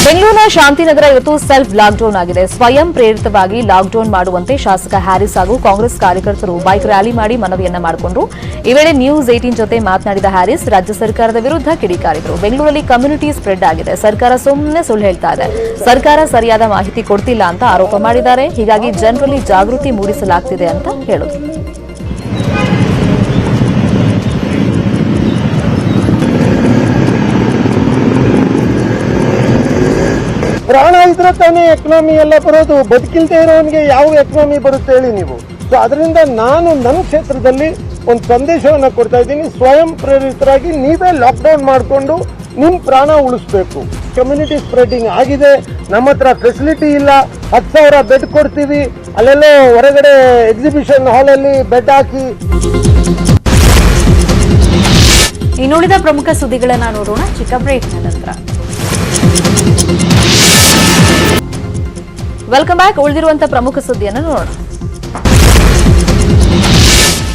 Speaker 2: ಬೆಂಗಳೂರಿನ ಶಾಂತಿನಗರ ಇವತ್ತು ಸೆಲ್ಫ್ ಲಾಕ್ಡೌನ್ ಆಗಿದೆ. ಸ್ವಯಂ ಪ್ರೇರಿತವಾಗಿ ಲಾಕ್ಡೌನ್ ಮಾಡುವಂತೆ ಶಾಸಕ ಹ್ಯಾರಿಸ್ ಹಾಗೂ ಕಾಂಗ್ರೆಸ್ ಕಾರ್ಯಕರ್ತರು ಬೈಕ್ ರ್ಯಾಲಿ ಮಾಡಿ ಮನವಿಯನ್ನ ಮಾಡಿಕೊಂಡರು. ಈ ವೇಳೆ ನ್ಯೂಸ್ 18 ಜೊತೆ ಮಾತನಾಡಿದ ಹ್ಯಾರಿಸ್ ರಾಜ್ಯ ಸರ್ಕಾರದ ವಿರುದ್ಧ ಕಿಡಿಕಾರಿದರು. ಬೆಂಗಳೂರಲ್ಲಿ ಕಮ್ಯುನಿಟಿ ಸ್ಪ್ರೆಡ್ ಆಗಿದೆ, ಸರ್ಕಾರ ಸುಮ್ಮನೆ ಸುಳ್ಳು ಹೇಳ್ತಾ ಇದೆ, ಸರ್ಕಾರ ಸರಿಯಾದ ಮಾಹಿತಿ ಕೊಡ್ತಿಲ್ಲ ಅಂತ ಆರೋಪ ಮಾಡಿದ್ದಾರೆ. ಹೀಗಾಗಿ ಜನರಲ್ಲಿ ಜಾಗೃತಿ ಮೂಡಿಸಲಾಗ್ತಿದೆ ಅಂತ ಹೇಳಿದರು.
Speaker 6: ಪ್ರಾಣ ಇದ್ರೆ ತಾನೇ ಎಕನಾಮಿ ಎಲ್ಲ ಬರೋದು. ಬದುಕಿಲ್ದೇ ಇರೋನಿಗೆ ಯಾವ ಎಕನಾಮಿ ಬರುತ್ತೆ ಹೇಳಿ ನೀವು. ಸೊ ಅದರಿಂದ ನಾನು ನನ್ನ ಕ್ಷೇತ್ರದಲ್ಲಿ ಒಂದು ಸಂದೇಶವನ್ನು ಕೊಡ್ತಾ ಇದ್ದೀನಿ. ಸ್ವಯಂ ಪ್ರೇರಿತರಾಗಿ ನೀವೇ ಲಾಕ್ಡೌನ್ ಮಾಡಿಕೊಂಡು ನಿಮ್ಮ ಪ್ರಾಣ ಉಳಿಸ್ಬೇಕು. ಕಮ್ಯುನಿಟಿ ಸ್ಪ್ರೆಡ್ಡಿಂಗ್ ಆಗಿದೆ. ನಮ್ಮ ಹತ್ರ ಫೆಸಿಲಿಟಿ ಇಲ್ಲ. 10,000 ಬೆಡ್ ಕೊಡ್ತೀವಿ, ಅಲ್ಲೆಲ್ಲೋ ಹೊರಗಡೆ ಎಕ್ಸಿಬಿಷನ್ ಹಾಲಲ್ಲಿ ಬೆಡ್ ಹಾಕಿ.
Speaker 1: ಇನ್ನುಳಿದ ಪ್ರಮುಖ ಸುದ್ದಿಗಳನ್ನ ನೋಡೋಣ ಚಿಕ್ಕ ಬ್ರೇಕ್ನ ನಂತರ.
Speaker 2: Welcome back. ಉಳಿದಿರುವಂತಹ ಪ್ರಮುಖ ಸುದ್ದಿಯನ್ನು ನೋಡೋಣ.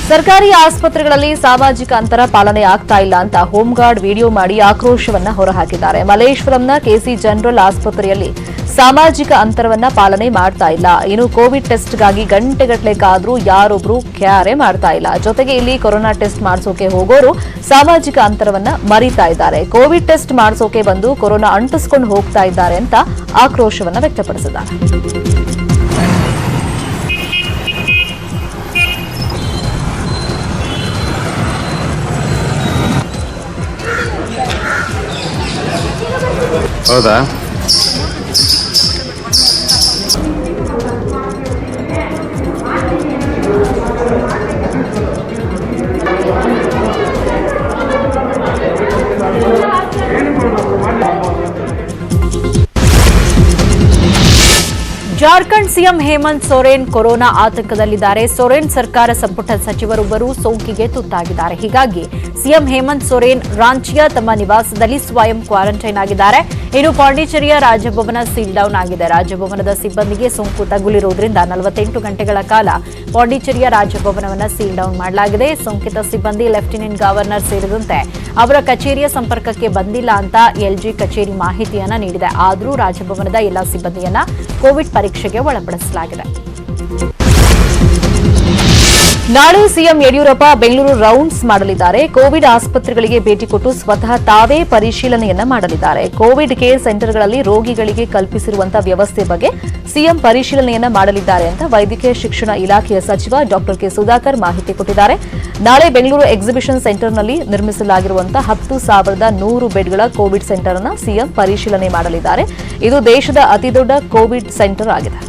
Speaker 2: ಸರ್ಕಾರಿ ಆಸ್ಪತ್ರೆಗಳಲ್ಲಿ ಸಾಮಾಜಿಕ ಅಂತರ ಪಾಲನೆ ಆಗ್ತಾ ಇಲ್ಲ ಅಂತ ಹೋಂಗಾರ್ಡ್ ವಿಡಿಯೋ ಮಾಡಿ ಆಕ್ರೋಶವನ್ನ ಹೊರಹಾಕಿದ್ದಾರೆ. ಮಲ್ಲೇಶ್ವರಂನ ಕೆಸಿ ಜನರಲ್ ಆಸ್ಪತ್ರೆಯಲ್ಲಿ ಸಾಮಾಜಿಕ ಅಂತರವನ್ನ ಪಾಲನೆ ಮಾಡ್ತಾ ಇಲ್ಲ. ಇನ್ನು ಕೋವಿಡ್ ಟೆಸ್ಟ್ಗಾಗಿ ಗಂಟೆಗಟ್ಟಲೆ ಕಾದ್ರೂ ಯಾರೊಬ್ರು ಕ್ಯಾರೆ ಮಾಡ್ತಾ ಇಲ್ಲ. ಜೊತೆಗೆ ಇಲ್ಲಿ ಕೊರೋನಾ ಟೆಸ್ಟ್ ಮಾಡಿಸೋಕೆ ಹೋಗೋರು ಸಾಮಾಜಿಕ ಅಂತರವನ್ನ ಮರಿತಾ ಇದ್ದಾರೆ. ಕೋವಿಡ್ ಟೆಸ್ಟ್ ಮಾಡಿಸೋಕೆ ಬಂದು ಕೊರೋನಾ ಅಂಟಿಸ್ಕೊಂಡು ಹೋಗ್ತಾ ಇದ್ದಾರೆ ಅಂತ ಆಕ್ರೋಶವನ್ನ ವ್ಯಕ್ತಪಡಿಸಿದ್ದಾರೆ.
Speaker 7: ಹೌದಾ?
Speaker 1: ಜಾರ್ಖಂಡ್ ಸಿಎಂ ಹೇಮಂತ್ ಸೊರೇನ್ ಕೊರೋನಾ ಆತಂಕದಲ್ಲಿದ್ದಾರೆ. ಸೊರೇನ್ ಸರ್ಕಾರ ಸಂಪುಟ ಸಚಿವರೊಬ್ಬರು ಸೋಂಕಿಗೆ ತುತ್ತಾಗಿದ್ದಾರೆ. ಹೀಗಾಗಿ ಸಿಎಂ ಹೇಮಂತ್ ಸೊರೇನ್ ರಾಂಚಿಯ ತಮ್ಮ ನಿವಾಸದಲ್ಲಿ ಸ್ವಯಂ ಕ್ವಾರಂಟೈನ್ ಆಗಿದ್ದಾರೆ. ಇನ್ನು ಪಾಂಡಿಚೇರಿಯ ರಾಜಭವನ ಸೀಲ್ ಡೌನ್ ಆಗಿದೆ. ರಾಜಭವನದ ಸಿಬ್ಬಂದಿಗೆ ಸೋಂಕು ತಗುಲಿರುವುದರಿಂದ 48 ಗಂಟೆಗಳ ಕಾಲ ಪಾಂಡಿಚೇರಿಯ ರಾಜಭವನವನ್ನು ಸೀಲ್ ಡೌನ್ ಮಾಡಲಾಗಿದೆ. ಸೋಂಕಿತ ಸಿಬ್ಬಂದಿ ಲೆಫ್ಟಿನೆಂಟ್ ಗವರ್ನರ್ ಸೇರಿದಂತೆ ಅವರ ಕಚೇರಿಯ ಸಂಪರ್ಕಕ್ಕೆ ಬಂದಿಲ್ಲ ಅಂತ ಎಲ್ಜಿ ಕಚೇರಿ ಮಾಹಿತಿಯನ್ನ ನೀಡಿದೆ. ಆದರೂ ರಾಜಭವನದ ಎಲ್ಲ ಸಿಬ್ಬಂದಿಯನ್ನ ಕೋವಿಡ್ ಪರೀಕ್ಷೆಗೆ ಒಳಪಡಿಸಲಾಗಿದೆ.
Speaker 2: ನಾಳೆ ಸಿಎಂ ಯಡಿಯೂರಪ್ಪ ಬೆಂಗಳೂರು ರೌಂಡ್ಸ್ ಮಾಡಲಿದ್ದಾರೆ. ಕೋವಿಡ್ ಆಸ್ಪತ್ರೆಗಳಿಗೆ ಭೇಟಿ ಕೊಟ್ಟು ಸ್ವತಃ ತಾವೇ ಪರಿಶೀಲನೆಯನ್ನ ಮಾಡಲಿದ್ದಾರೆ. ಕೋವಿಡ್ ಕೇರ್ ಸೆಂಟರ್ಗಳಲ್ಲಿ ರೋಗಿಗಳಿಗೆ ಕಲ್ಪಿಸಿರುವಂತಹ ವ್ಯವಸ್ಥೆ ಬಗ್ಗೆ ಸಿಎಂ ಪರಿಶೀಲನೆಯನ್ನ ಮಾಡಲಿದ್ದಾರೆ ಅಂತ ವೈದ್ಯಕೀಯ ಶಿಕ್ಷಣ ಇಲಾಖೆಯ ಸಚಿವ ಡಾ ಕೆ ಸುಧಾಕರ್ ಮಾಹಿತಿ ಕೊಟ್ಟಿದ್ದಾರೆ. ನಾಳೆ ಬೆಂಗಳೂರು ಎಕ್ಸಿಬಿಷನ್ ಸೆಂಟರ್ನಲ್ಲಿ ನಿರ್ಮಿಸಲಾಗಿರುವಂತಹ 10,100 ಬೆಡ್ಗಳ ಕೋವಿಡ್ ಸೆಂಟರ್ ಅನ್ನು ಸಿಎಂ ಪರಿಶೀಲನೆ ಮಾಡಲಿದ್ದಾರೆ. ಇದು ದೇಶದ ಅತಿದೊಡ್ಡ ಕೋವಿಡ್ ಸೆಂಟರ್ ಆಗಿದೆ.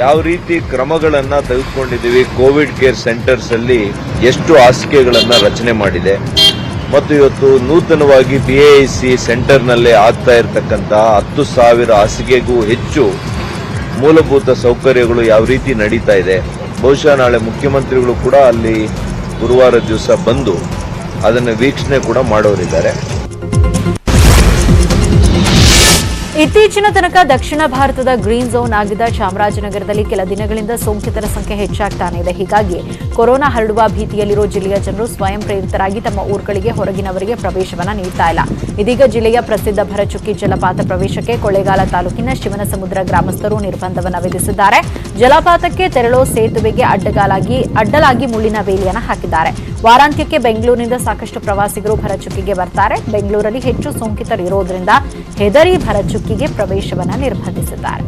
Speaker 3: ಯಾವ ರೀತಿ ಕ್ರಮಗಳನ್ನ ತೆಗೆದುಕೊಂಡಿದ್ದೀವಿ, ಕೋವಿಡ್ ಕೇರ್ ಸೆಂಟರ್ಸ್ ಅಲ್ಲಿ ಎಷ್ಟು ಹಾಸಿಗೆಗಳನ್ನ ರಚನೆ ಮಾಡಿದೆ ಮತ್ತು ಇವತ್ತು ನೂತನವಾಗಿ ಬಿಎಐಸಿ ಸೆಂಟರ್ನಲ್ಲೇ ಆಗ್ತಾ ಇರತಕ್ಕಂತ 10,000 ಹಾಸಿಗೆಗೂ ಹೆಚ್ಚು ಮೂಲಭೂತ ಸೌಕರ್ಯಗಳು ಯಾವ ರೀತಿ ನಡೀತಾ ಇದೆ. ಬಹುಶಃ ನಾಳೆ ಮುಖ್ಯಮಂತ್ರಿಗಳು ಕೂಡ ಅಲ್ಲಿ ಗುರುವಾರ ದಿವಸ ಬಂದು ಅದನ್ನು ವೀಕ್ಷಣೆ ಕೂಡ ಮಾಡೋರಿದ್ದಾರೆ.
Speaker 1: ಇತ್ತೀಚಿನ ತನಕ ದಕ್ಷಿಣ ಭಾರತದ ಗ್ರೀನ್ ಝೋನ್ ಆಗಿದ್ದ ಚಾಮರಾಜನಗರದಲ್ಲಿ ಕೆಲ ದಿನಗಳಿಂದ ಸೋಂಕಿತರ ಸಂಖ್ಯೆ ಹೆಚ್ಚಾಗ್ತಾನೆ ಇದೆ. ಹೀಗಾಗಿ ಕೊರೋನಾ ಹರಡುವ ಭೀತಿಯಲ್ಲಿರೋ ಜಿಲ್ಲೆಯ ಜನರು ಸ್ವಯಂ ಪ್ರೇರಿತರಾಗಿ ತಮ್ಮ ಊರುಗಳಿಗೆ ಹೊರಗಿನವರಿಗೆ ಪ್ರವೇಶವನ್ನ ನೀಡ್ತಾ ಇಲ್ಲ. ಇದೀಗ ಜಿಲ್ಲೆಯ ಪ್ರಸಿದ್ಧ ಭರಚುಕ್ಕಿ ಜಲಪಾತ ಪ್ರವೇಶಕ್ಕೆ ಕೊಳ್ಳೇಗಾಲ ತಾಲೂಕಿನ ಶಿವನಸಮುದ್ರ ಗ್ರಾಮಸ್ಥರು ನಿರ್ಬಂಧವನ್ನು ವಿಧಿಸಿದ್ದಾರೆ. ಜಲಪಾತಕ್ಕೆ ತೆರಳೋ ಸೇತುವೆಗೆ ಅಡ್ಡಲಾಗಿ ಮುಳ್ಳಿನ ಬೇಲಿಯನ್ನು ಹಾಕಿದ್ದಾರೆ. ವಾರಾಂತ್ಯಕ್ಕೆ ಬೆಂಗಳೂರಿನಿಂದ ಸಾಕಷ್ಟು ಪ್ರವಾಸಿಗರು ಭರಚುಕ್ಕಿಗೆ ಬರ್ತಾರೆ. ಬೆಂಗಳೂರಲ್ಲಿ ಹೆಚ್ಚು ಸೋಂಕಿತರು ಇರೋದ್ರಿಂದ ಹೆದರಿ ಭರಚುಕ್ಕಿಗೆ ಪ್ರವೇಶವನ್ನು ನಿರ್ಬಂಧಿಸಿದ್ದಾರೆ.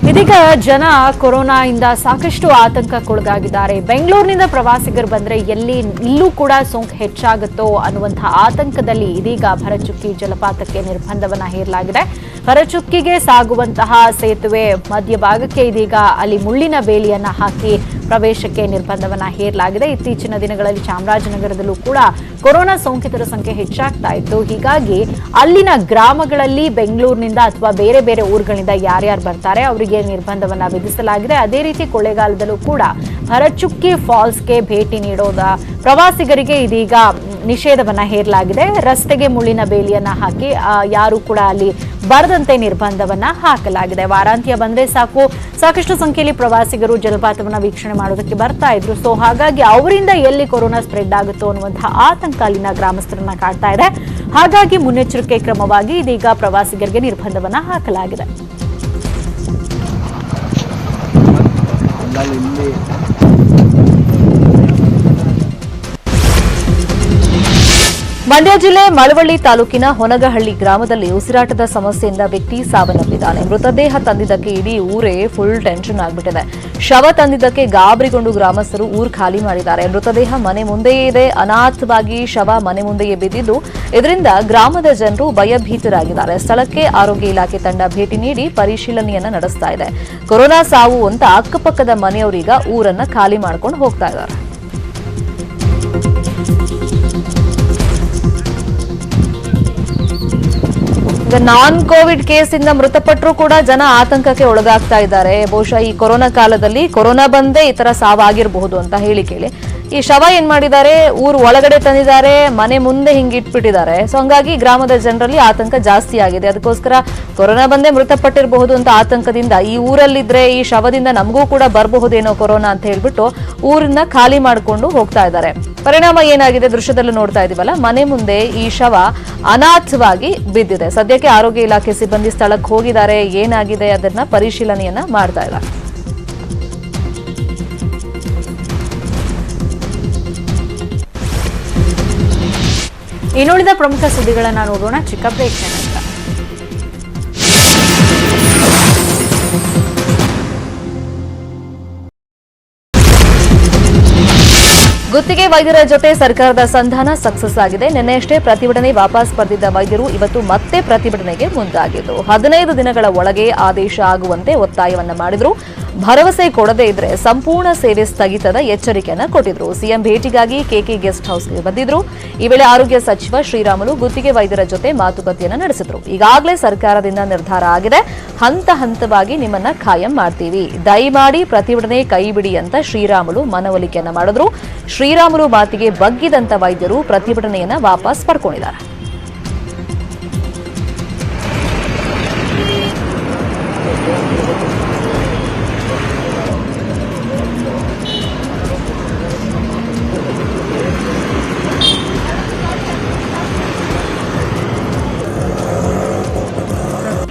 Speaker 1: ಇದೀಗ ಜನ ಕೊರೋನಾದಿಂದ ಸಾಕಷ್ಟು ಆತಂಕಕ್ಕೊಳಗಾಗಿದ್ದಾರೆ. ಬೆಂಗಳೂರಿನಿಂದ ಪ್ರವಾಸಿಗರು ಬಂದ್ರೆ ಇಲ್ಲೂ ಕೂಡ ಸೋಂಕು ಹೆಚ್ಚಾಗುತ್ತೋ ಅನ್ನುವಂತಹ ಆತಂಕದಲ್ಲಿ ಇದೀಗ ಭರಚುಕ್ಕಿ ಜಲಪಾತಕ್ಕೆ ನಿರ್ಬಂಧವನ್ನ ಹೇರಲಾಗಿದೆ. ಭರಚುಕ್ಕಿಗೆ ಸಾಗುವಂತಹ ಸೇತುವೆ ಮಧ್ಯಭಾಗಕ್ಕೆ ಇದೀಗ ಅಲ್ಲಿ ಮುಳ್ಳಿನ ಬೇಲಿಯನ್ನ ಹಾಕಿ ಪ್ರವೇಶಕ್ಕೆ ನಿರ್ಬಂಧವನ್ನ ಹೇರಲಾಗಿದೆ. ಇತ್ತೀಚಿನ ದಿನಗಳಲ್ಲಿ ಚಾಮರಾಜನಗರದಲ್ಲೂ ಕೂಡ ಕೊರೋನಾ ಸೋಂಕಿತರ ಸಂಖ್ಯೆ ಹೆಚ್ಚಾಗ್ತಾ ಇತ್ತು. ಹೀಗಾಗಿ ಅಲ್ಲಿನ ಗ್ರಾಮಗಳಲ್ಲಿ ಬೆಂಗಳೂರಿನಿಂದ ಅಥವಾ ಬೇರೆ ಬೇರೆ ಊರುಗಳಿಂದ ಯಾರ್ಯಾರು ಬರ್ತಾರೆ ಅವರಿಗೆ ನಿರ್ಬಂಧವನ್ನ ವಿಧಿಸಲಾಗಿದೆ. ಅದೇ ರೀತಿ ಕೊಳ್ಳೇಗಾಲದಲ್ಲೂ ಕೂಡ ಭರಚುಕ್ಕಿ ಫಾಲ್ಸ್ಗೆ ಭೇಟಿ ನೀಡೋದ ಪ್ರವಾಸಿಗರಿಗೆ ಇದೀಗ ನಿಷೇಧವನ್ನ ಹೇರಲಾಗಿದೆ. ರಸ್ತೆಗೆ ಮುಳ್ಳಿನ ಬೇಲಿಯನ್ನ ಹಾಕಿ ಯಾರು ಕೂಡ ಅಲ್ಲಿ ಬರದಂತೆ ನಿರ್ಬಂಧವನ್ನ ಹಾಕಲಾಗಿದೆ. ವಾರಾಂತ್ಯ ಬಂದ್ರೆ ಸಾಕಷ್ಟು ಸಂಖ್ಯೆಯಲ್ಲಿ ಪ್ರವಾಸಿಗರು ಜಲಪಾತವನ್ನ ವೀಕ್ಷಣೆ ಮಾಡೋದಕ್ಕೆ ಬರ್ತಾ ಇದ್ರು. ಸೊ ಹಾಗಾಗಿ ಅವರಿಂದ ಎಲ್ಲಿ ಕೊರೋನಾ ಸ್ಪ್ರೆಡ್ ಆಗುತ್ತೋ ಅನ್ನುವಂತಹ ಆತಂಕ ಅಲ್ಲಿನ ಗ್ರಾಮಸ್ಥರನ್ನ ಕಾಡ್ತಾ ಇದೆ. ಹಾಗಾಗಿ ಮುನ್ನೆಚ್ಚರಿಕೆ ಕ್ರಮವಾಗಿ ಇದೀಗ ಪ್ರವಾಸಿಗರಿಗೆ ನಿರ್ಬಂಧವನ್ನ ಹಾಕಲಾಗಿದೆ.
Speaker 2: ಮಂಡ್ಯ ಜಿಲ್ಲೆ ಮಳವಳ್ಳಿ ತಾಲೂಕಿನ ಹೊನಗಹಳ್ಳಿ ಗ್ರಾಮದಲ್ಲಿ ಉಸಿರಾಟದ ಸಮಸ್ಯೆಯಿಂದ ವ್ಯಕ್ತಿ ಸಾವನ್ನಪ್ಪಿದ್ದಾನೆ. ಮೃತದೇಹ ತಂದಿದ್ದಕ್ಕೆ ಇಡೀ ಊರೇ ಫುಲ್ ಟೆನ್ಷನ್ ಆಗಿಬಿಟ್ಟಿದೆ. ಶವ ತಂದಿದ್ದಕ್ಕೆ ಗಾಬರಿಗೊಂಡು ಗ್ರಾಮಸ್ಥರು ಊರು ಖಾಲಿ ಮಾಡಿದ್ದಾರೆ. ಮೃತದೇಹ ಮನೆ ಮುಂದೆಯೇ ಇದೆ. ಅನಾಥವಾಗಿ ಶವ ಮನೆ ಮುಂದೆಯೇ ಬಿದ್ದಿದ್ದು ಇದರಿಂದ ಗ್ರಾಮದ ಜನರು ಭಯಭೀತರಾಗಿದ್ದಾರೆ. ಸ್ಥಳಕ್ಕೆ ಆರೋಗ್ಯ ಇಲಾಖೆ ತಂಡ ಭೇಟಿ ನೀಡಿ ಪರಿಶೀಲನೆಯನ್ನ ನಡೆಸ್ತಾ ಇದೆ. ಕೊರೋನಾ ಸಾವು ಅಂತ ಅಕ್ಕಪಕ್ಕದ ಮನೆಯವರೀಗ ಊರನ್ನ ಖಾಲಿ ಮಾಡ್ಕೊಂಡು ಹೋಗ್ತಾ ಇದ್ದಾರೆ. ನಾನ್ ಕೋವಿಡ್ ಕೇಸಿಂದ ಮೃತಪಟ್ಟರು ಕೂಡ ಜನ ಆತಂಕಕ್ಕೆ ಒಳಗಾಗ್ತಾ ಇದ್ದಾರೆ. ಬಹುಶಃ ಈ ಕೊರೋನಾ ಕಾಲದಲ್ಲಿ ಕೊರೋನಾ ಬಂದೇ ಈ ತರ ಸಾವಾಗಿರಬಹುದು ಅಂತ ಕೇಳಿ ಈ ಶವ ಏನ್ ಮಾಡಿದ್ದಾರೆ, ಊರು ಒಳಗಡೆ ತಂದಿದ್ದಾರೆ, ಮನೆ ಮುಂದೆ ಹಿಂಗಿಟ್ಬಿಟ್ಟಿದ್ದಾರೆ. ಸೊ ಹಂಗಾಗಿ ಗ್ರಾಮದ ಜನರಲ್ಲಿ ಆತಂಕ ಜಾಸ್ತಿ ಆಗಿದೆ. ಅದಕ್ಕೋಸ್ಕರ ಕೊರೋನಾ ಬಂದೇ ಮೃತಪಟ್ಟಿರಬಹುದು ಅಂತ ಆತಂಕದಿಂದ ಈ ಊರಲ್ಲಿದ್ರೆ ಈ ಶವದಿಂದ ನಮಗೂ ಕೂಡ ಬರಬಹುದೇನೋ ಕೊರೋನಾ ಅಂತ ಹೇಳ್ಬಿಟ್ಟು ಊರನ್ನ ಖಾಲಿ ಮಾಡ್ಕೊಂಡು ಹೋಗ್ತಾ ಇದ್ದಾರೆ. ಪರಿಣಾಮ ಏನಾಗಿದೆ ದೃಶ್ಯದಲ್ಲೂ ನೋಡ್ತಾ ಇದೀವಲ್ಲ, ಮನೆ ಮುಂದೆ ಈ ಶವ ಅನಾಥವಾಗಿ ಬಿದ್ದಿದೆ. ಸದ್ಯಕ್ಕೆ ಆರೋಗ್ಯ ಇಲಾಖೆ ಸಿಬ್ಬಂದಿ ಸ್ಥಳಕ್ಕೆ ಹೋಗಿದ್ದಾರೆ. ಏನಾಗಿದೆ ಅದನ್ನ ಪರಿಶೀಲನೆಯನ್ನ ಮಾಡ್ತಾ ಇದ್ದಾರೆ.
Speaker 1: ಇನ್ನುಳಿದ ಪ್ರಮುಖ ಸುದ್ದಿಗಳನ್ನ ನೋಡೋಣ ಚಿಕ್ಕ ಬ್ರೇಕ್ ನಂತರ.
Speaker 2: ಗುತ್ತಿಗೆ ವೈದ್ಯರ ಜೊತೆ ಸರ್ಕಾರದ ಸಂಧಾನ ಸಕ್ಸಸ್ ಆಗಿದೆ. ನಿನ್ನೆಯಷ್ಟೇ ಪ್ರತಿಭಟನೆ ವಾಪಸ್ ಪಡೆದಿದ್ದ ವೈದ್ಯರು ಇವತ್ತು ಮತ್ತೆ ಪ್ರತಿಭಟನೆಗೆ ಮುಂದಾಗಿದ್ದು 15 ದಿನಗಳ ಒಳಗೆ ಆದೇಶ ಆಗುವಂತೆ ಒತ್ತಾಯವನ್ನ ಮಾಡಿದ್ರು. ಭರವಸೆ ಕೊಡದೇ ಇದ್ರೆ ಸಂಪೂರ್ಣ ಸೇವೆ ಸ್ಥಗಿತದ ಎಚ್ಚರಿಕೆಯನ್ನ ಕೊಟ್ಟಿದ್ರು. ಸಿಎಂ ಭೇಟಿಗಾಗಿ ಕೆಕೆ ಗೆಸ್ಟ್ ಹೌಸ್ಗೆ ಬಂದಿದ್ರು. ಈ ವೇಳೆ ಆರೋಗ್ಯ ಸಚಿವ ಶ್ರೀರಾಮುಲು ಗುತ್ತಿಗೆ ವೈದ್ಯರ ಜೊತೆ ಮಾತುಕತೆಯನ್ನ ನಡೆಸಿದ್ರು. ಈಗಾಗಲೇ ಸರ್ಕಾರದಿಂದ ನಿರ್ಧಾರ ಆಗಿದೆ, ಹಂತ ಹಂತವಾಗಿ ನಿಮ್ಮನ್ನ ಖಾಯಂ ಮಾಡ್ತೀವಿ, ದಯಮಾಡಿ ಪ್ರತಿಭಟನೆ ಕೈಬಿಡಿ ಅಂತ ಶ್ರೀರಾಮುಲು ಮನವೊಲಿಕೆಯನ್ನ ಮಾಡಿದ್ರು. ಶ್ರೀರಾಮುಲು ಮಾತಿಗೆ ಬಗ್ಗಿದಂತ ವೈದ್ಯರು ಪ್ರತಿಭಟನೆಯನ್ನ ವಾಪಸ್ ಪಡ್ಕೊಂಡಿದ್ದಾರೆ.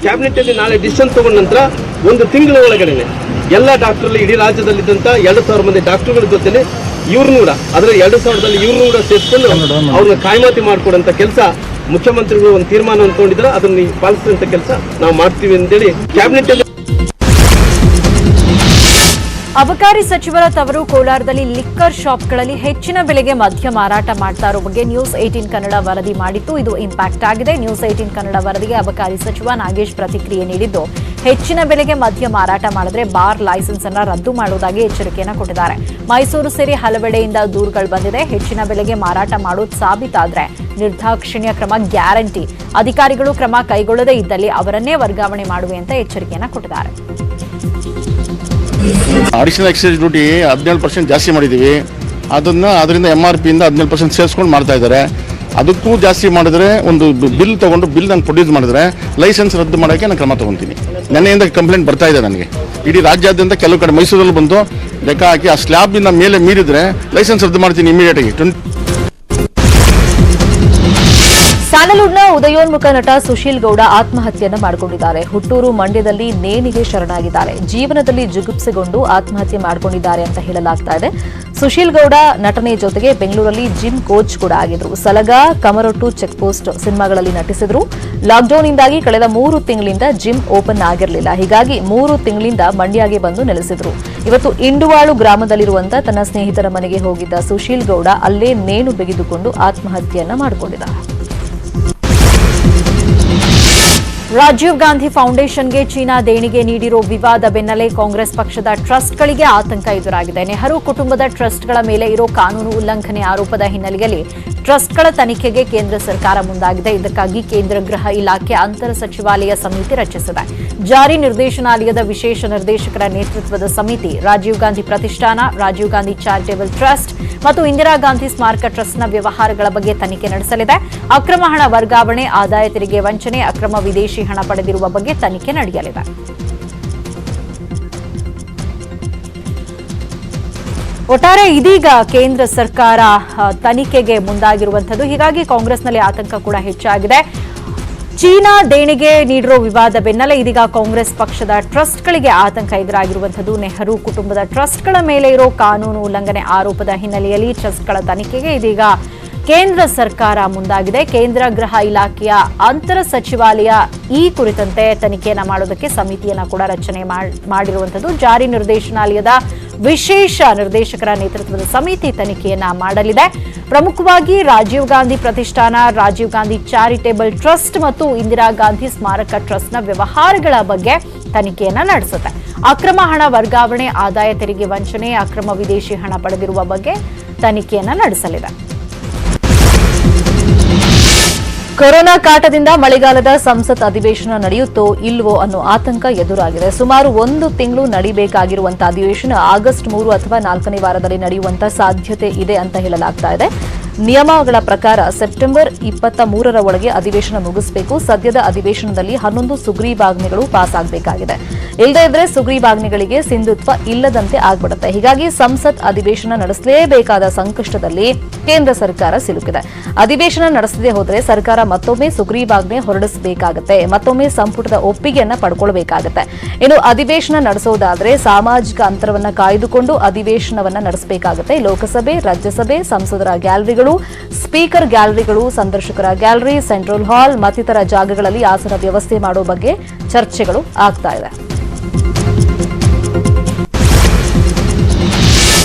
Speaker 7: ಕ್ಯಾಬಿನೆಟ್ ಅಲ್ಲಿ ನಾಳೆ ಡಿಸಿಷನ್ ತಗೊಂಡ ನಂತರ 1 ತಿಂಗಳ ಒಳಗಡೆ ಎಲ್ಲ ಡಾಕ್ಟರ್ ಇಡೀ ರಾಜ್ಯದಲ್ಲಿದ್ದಂತ 2,000 ಮಂದಿ ಡಾಕ್ಟರ್ಗಳ ಜೊತೆನೆ ಇವ್ರನ್ನೂ ಕೂಡ ಅದರಲ್ಲಿ 2,000ದಲ್ಲಿ ಇವ್ರನ್ನೂ ಕೂಡ ಸೇರಿಸ್ಕೊಂಡು ಅವ್ರನ್ನ ಕಾಯಮಾತಿ ಮಾಡಿಕೊಡಂತ ಕೆಲಸ ಮುಖ್ಯಮಂತ್ರಿಗಳು ಒಂದು ತೀರ್ಮಾನವನ್ನು ತಗೊಂಡಿದ್ದಾರೆ. ಅದನ್ನ ಪಾಲಿಸುವಂತ ಕೆಲಸ ನಾವು ಮಾಡ್ತೀವಿ ಅಂತೇಳಿ ಕ್ಯಾಬಿನೆಟ್ ಅಲ್ಲಿ.
Speaker 1: ಅಬಕಾರಿ ಸಚಿವರ ತವರು ಕೋಲಾರದಲ್ಲಿ ಲಿಕ್ಕರ್ ಶಾಪ್ಗಳಲ್ಲಿ ಹೆಚ್ಚಿನ ಬೆಲೆಗೆ ಮದ್ಯ ಮಾರಾಟ ಮಾಡ್ತಾ ಇರೋ ಬಗ್ಗೆ ನ್ಯೂಸ್ 18 ಕನ್ನಡ ವರದಿ ಮಾಡಿತ್ತು. ಇದು ಇಂಪ್ಯಾಕ್ಟ್ ಆಗಿದೆ. ನ್ಯೂಸ್ 18 ಕನ್ನಡ ವರದಿಗೆ ಅಬಕಾರಿ ಸಚಿವ ನಾಗೇಶ್ ಪ್ರತಿಕ್ರಿಯೆ ನೀಡಿದ್ದು, ಹೆಚ್ಚಿನ ಬೆಲೆಗೆ ಮದ್ಯ ಮಾರಾಟ ಮಾಡಿದ್ರೆ ಬಾರ್ ಲೈಸೆನ್ಸ್ ಅನ್ನ ರದ್ದು ಮಾಡುವುದಾಗಿ ಎಚ್ಚರಿಕೆಯನ್ನು ಕೊಟ್ಟಿದ್ದಾರೆ. ಮೈಸೂರು ಸೇರಿ ಹಲವೆಡೆಯಿಂದ ದೂರುಗಳು ಬಂದಿದೆ. ಹೆಚ್ಚಿನ ಬೆಲೆಗೆ ಮಾರಾಟ ಮಾಡೋದು ಸಾಬೀತಾದ್ರೆ ನಿರ್ದಾಕ್ಷಿಣ್ಯ ಕ್ರಮ ಗ್ಯಾರಂಟಿ. ಅಧಿಕಾರಿಗಳು ಕ್ರಮ ಕೈಗೊಳ್ಳದೇ ಇದ್ದಲ್ಲಿ ಅವರನ್ನೇ ವರ್ಗಾವಣೆ ಮಾಡುವೆ ಅಂತ ಎಚ್ಚರಿಕೆಯನ್ನು ಕೊಟ್ಟಿದ್ದಾರೆ.
Speaker 8: ಅಡಿಷನಲ್ ಎಕ್ಸೈಸ್ ಡ್ಯೂಟಿ 17% ಜಾಸ್ತಿ ಮಾಡಿದ್ದೀವಿ. ಅದರಿಂದ MRP ಇಂದ 17% ಸೇರಿಸ್ಕೊಂಡು ಮಾಡ್ತಾ ಇದ್ದಾರೆ. ಅದಕ್ಕೂ ಜಾಸ್ತಿ ಮಾಡಿದ್ರೆ ಒಂದು ಬಿಲ್ ತಗೊಂಡು ಬಿಲ್ ನಾನು ಪ್ರೊಡ್ಯೂಸ್ ಮಾಡಿದ್ರೆ ಲೈಸೆನ್ಸ್ ರದ್ದು ಮಾಡೋಕ್ಕೆ ನಾನು ಕ್ರಮ ತಗೊತೀನಿ. ನೆನ್ನೆಯಿಂದ ಕಂಪ್ಲೇಂಟ್ ಬರ್ತಾ ಇದೆ ನನಗೆ. ಇಡೀ ರಾಜ್ಯಾದ್ಯಂತ ಕೆಲವು ಕಡೆ ಮೈಸೂರಲ್ಲಿ ಬಂದು ಲೆಕ್ಕ ಹಾಕಿ ಆ ಸ್ಲ್ಯಾಬ್ನ ಮೇಲೆ ಮೀರಿದ್ರೆ ಲೈಸೆನ್ಸ್ ರದ್ದು ಮಾಡ್ತೀನಿ ಇಮಿಡಿಯೇಟ್ ಆಗಿ.
Speaker 2: ಸ್ಯಾಂಡಲ್ವುಡ್ನ ಉದಯೋನ್ಮುಖ ನಟ ಸುಶೀಲ್ ಗೌಡ ಆತ್ಮಹತ್ಯೆಯನ್ನು ಮಾಡಿಕೊಂಡಿದ್ದಾರೆ. ಹುಟ್ಟೂರು ಮಂಡ್ಯದಲ್ಲಿ ನೇಣಿಗೆ ಶರಣಾಗಿದ್ದಾರೆ. ಜೀವನದಲ್ಲಿ ಜುಗುಪ್ಸೆಗೊಂಡು ಆತ್ಮಹತ್ಯೆ ಮಾಡಿಕೊಂಡಿದ್ದಾರೆ ಅಂತ ಹೇಳಲಾಗ್ತಾ ಇದೆ. ಸುಶೀಲ್ ಗೌಡ ನಟನೆ ಜೊತೆಗೆ ಬೆಂಗಳೂರಲ್ಲಿ ಜಿಮ್ ಕೋಚ್ ಕೂಡ ಆಗಿದ್ರು. ಸಲಗ, ಕಮರೊಟ್ಟು, ಚೆಕ್ ಪೋಸ್ಟ್ ಸಿನಿಮಾಗಳಲ್ಲಿ ನಟಿಸಿದ್ರು. ಲಾಕ್ಡೌನ್ನಿಂದಾಗಿ ಕಳೆದ 3 ತಿಂಗಳಿಂದ ಜಿಮ್ ಓಪನ್ ಆಗಿರಲಿಲ್ಲ. ಹೀಗಾಗಿ 3 ತಿಂಗಳಿಂದ ಮಂಡ್ಯಗೆ ಬಂದು ನೆಲೆಸಿದ್ರು. ಇವತ್ತು ಇಂಡುವಾಳು ಗ್ರಾಮದಲ್ಲಿರುವಂತಹ ತನ್ನ ಸ್ನೇಹಿತರ ಮನೆಗೆ ಹೋಗಿದ್ದ ಸುಶೀಲ್ ಗೌಡ ಅಲ್ಲೇ ನೇಣು ಬಿಗಿದುಕೊಂಡು ಆತ್ಮಹತ್ಯೆಯನ್ನ ಮಾಡಿಕೊಂಡಿದ್ದಾರೆ.
Speaker 1: ರಾಜೀವ್ ಗಾಂಧಿ ಫೌಂಡೇಶನ್ಗೆ ಚೀನಾ ದೇಣಿಗೆ ನೀಡಿರೋ ವಿವಾದ ಬೆನ್ನಲ್ಲೇ ಕಾಂಗ್ರೆಸ್ ಪಕ್ಷದ ಟ್ರಸ್ಟ್ಗಳಿಗೆ ಆತಂಕ ಎದುರಾಗಿದೆ. ನೆಹರು ಕುಟುಂಬದ ಟ್ರಸ್ಟ್ಗಳ ಮೇಲೆ ಇರೋ ಕಾನೂನು ಉಲ್ಲಂಘನೆ ಆರೋಪದ ಹಿನ್ನೆಲೆಯಲ್ಲಿ ಟ್ರಸ್ಟ್ಗಳ ತನಿಖೆಗೆ ಕೇಂದ್ರ ಸರ್ಕಾರ ಮುಂದಾಗಿದೆ. ಇದಕ್ಕಾಗಿ ಕೇಂದ್ರ ಗೃಹ ಇಲಾಖೆ ಅಂತರ ಸಚಿವಾಲಯ ಸಮಿತಿ ರಚಿಸಿದೆ. ಜಾರಿ ನಿರ್ದೇಶನಾಲಯದ ವಿಶೇಷ ನಿರ್ದೇಶಕರ ನೇತೃತ್ವದ ಸಮಿತಿ ರಾಜೀವ್ ಗಾಂಧಿ ಪ್ರತಿಷ್ಠಾನ, ರಾಜೀವ್ ಗಾಂಧಿ ಚಾರಿಟೇಬಲ್ ಟ್ರಸ್ಟ್ ಮತ್ತು ಇಂದಿರಾ ಗಾಂಧಿ ಸ್ಮಾರಕ ಟ್ರಸ್ಟ್ನ ವ್ಯವಹಾರಗಳ ಬಗ್ಗೆ ತನಿಖೆ ನಡೆಸಲಿದೆ. ಅಕ್ರಮ ಹಣ ವರ್ಗಾವಣೆ, ಆದಾಯ ತೆರಿಗೆ ವಂಚನೆ, ಅಕ್ರಮ ವಿದೇಶಿ ಹಣ ಪಡೆದಿರುವ ಬಗ್ಗೆ ತನಿಖೆ ನಡೆಯಲಿದೆ. ಒಟ್ಟಾರೆ ಇದೀಗ ಕೇಂದ್ರ ಸರ್ಕಾರ ತನಿಖೆಗೆ ಮುಂದಾಗಿರುವಂತದ್ದು. ಹೀಗಾಗಿ ಕಾಂಗ್ರೆಸ್ನಲ್ಲಿ ಆತಂಕ ಕೂಡ ಹೆಚ್ಚಾಗಿದೆ. ಚೀನಾ ದೇಣಿಗೆ ನೀಡಿರೋ ವಿವಾದ ಬೆನ್ನಲ್ಲೇ ಇದೀಗ ಕಾಂಗ್ರೆಸ್ ಪಕ್ಷದ ಟ್ರಸ್ಟ್ಗಳಿಗೆ ಆತಂಕ ಎದುರಾಗಿರುವಂತದ್ದು. ನೆಹರು ಕುಟುಂಬದ ಟ್ರಸ್ಟ್ಗಳ ಮೇಲೆ ಇರೋ ಕಾನೂನು ಉಲ್ಲಂಘನೆ ಆರೋಪದ ಹಿನ್ನೆಲೆಯಲ್ಲಿ ಟ್ರಸ್ಟ್ಗಳ ತನಿಖೆಗೆ ಇದೀಗ ಕೇಂದ್ರ ಸರ್ಕಾರ ಮುಂದಾಗಿದೆ. ಕೇಂದ್ರ ಗೃಹ ಇಲಾಖೆಯ ಅಂತರ ಸಚಿವಾಲಯ ಈ ಕುರಿತಂತೆ ತನಿಖೆಯನ್ನ ಮಾಡೋದಕ್ಕೆ ಸಮಿತಿಯನ್ನ ಕೂಡ ರಚನೆ ಮಾಡಿರುವಂತದ್ದು. ಜಾರಿ ನಿರ್ದೇಶನಾಲಯದ ವಿಶೇಷ ನಿರ್ದೇಶಕರ ನೇತೃತ್ವದ ಸಮಿತಿ ತನಿಖೆಯನ್ನ ಮಾಡಲಿದೆ. ಪ್ರಮುಖವಾಗಿ ರಾಜೀವ್ ಗಾಂಧಿ ಪ್ರತಿಷ್ಠಾನ, ರಾಜೀವ್ ಗಾಂಧಿ ಚಾರಿಟೇಬಲ್ ಟ್ರಸ್ಟ್ ಮತ್ತು ಇಂದಿರಾ ಗಾಂಧಿ ಸ್ಮಾರಕ ಟ್ರಸ್ಟ್ನ ವ್ಯವಹಾರಗಳ ಬಗ್ಗೆ ತನಿಖೆಯನ್ನ ನಡೆಸುತ್ತೆ. ಅಕ್ರಮ ಹಣ ವರ್ಗಾವಣೆ, ಆದಾಯ ತೆರಿಗೆ ವಂಚನೆ, ಅಕ್ರಮ ವಿದೇಶಿ ಹಣ ಪಡೆದಿರುವ ಬಗ್ಗೆ ತನಿಖೆಯನ್ನ ನಡೆಸಲಿದೆ.
Speaker 2: ಕೊರೋನಾ ಕಾಟದಿಂದ ಮಳೆಗಾಲದ ಸಂಸತ್ ಅಧಿವೇಶನ ನಡೆಯುತ್ತೋ ಇಲ್ವೋ ಅನ್ನೋ ಆತಂಕ ಎದುರಾಗಿದೆ. ಸುಮಾರು 1 ತಿಂಗಳು ನಡೆಯಬೇಕಾಗಿರುವಂತಹ ಅಧಿವೇಶನ ಆಗಸ್ಟ್ 3 ಅಥವಾ 4ನೇ ವಾರದಲ್ಲಿ ನಡೆಯುವಂತ ಸಾಧ್ಯತೆ ಇದೆ ಅಂತ ಹೇಳಲಾಗ್ತಾ ಇದೆ. ನಿಯಮಗಳ ಪ್ರಕಾರ ಸೆಪ್ಟೆಂಬರ್ 23ರ ಒಳಗೆ ಅಧಿವೇಶನ ಮುಗಿಸಬೇಕು. ಸದ್ಯದ ಅಧಿವೇಶನದಲ್ಲಿ 11 ಸುಗ್ರೀವಾಜ್ಞೆಗಳು ಪಾಸ್ ಆಗಬೇಕಾಗಿದೆ. ಇಲ್ಲದೇ ಇದ್ರೆ ಸುಗ್ರೀವಾಜ್ಞೆಗಳಿಗೆ ಸಿಂಧುತ್ವ ಇಲ್ಲದಂತೆ ಆಗ್ಬಿಡುತ್ತೆ. ಹೀಗಾಗಿ ಸಂಸತ್ ಅಧಿವೇಶನ ನಡೆಸಲೇಬೇಕಾದ ಸಂಕಷ್ಟದಲ್ಲಿ ಕೇಂದ್ರ ಸರ್ಕಾರ ಸಿಲುಕಿದೆ. ಅಧಿವೇಶನ ನಡೆಸದೇ ಹೋದರೆ ಸರ್ಕಾರ ಮತ್ತೊಮ್ಮೆ ಸುಗ್ರೀವಾಜ್ಞೆ ಹೊರಡಿಸಬೇಕಾಗುತ್ತೆ, ಮತ್ತೊಮ್ಮೆ ಸಂಪುಟದ ಒಪ್ಪಿಗೆಯನ್ನ ಪಡ್ಕೊಳ್ಬೇಕಾಗುತ್ತೆ. ಇನ್ನು ಅಧಿವೇಶನ ನಡೆಸೋದಾದ್ರೆ ಸಾಮಾಜಿಕ ಅಂತರವನ್ನ ಕಾಯ್ದುಕೊಂಡು ಅಧಿವೇಶನವನ್ನ ನಡೆಸಬೇಕಾಗುತ್ತೆ. ಲೋಕಸಭೆ, ರಾಜ್ಯಸಭೆ, ಸಂಸದರ ಗ್ಯಾಲರಿಗಳು, ಸ್ಪೀಕರ್ ಗ್ಯಾಲರಿಗಳು, ಸಂದರ್ಶಕರ ಗ್ಯಾಲರಿ, ಸೆಂಟ್ರಲ್ ಹಾಲ್ ಮತ್ತಿತರ ಜಾಗಗಳಲ್ಲಿ ಆಸನ ವ್ಯವಸ್ಥೆ ಮಾಡೋ ಬಗ್ಗೆ ಚರ್ಚೆಗಳು ಆಗ್ತಾ ಇದೆ.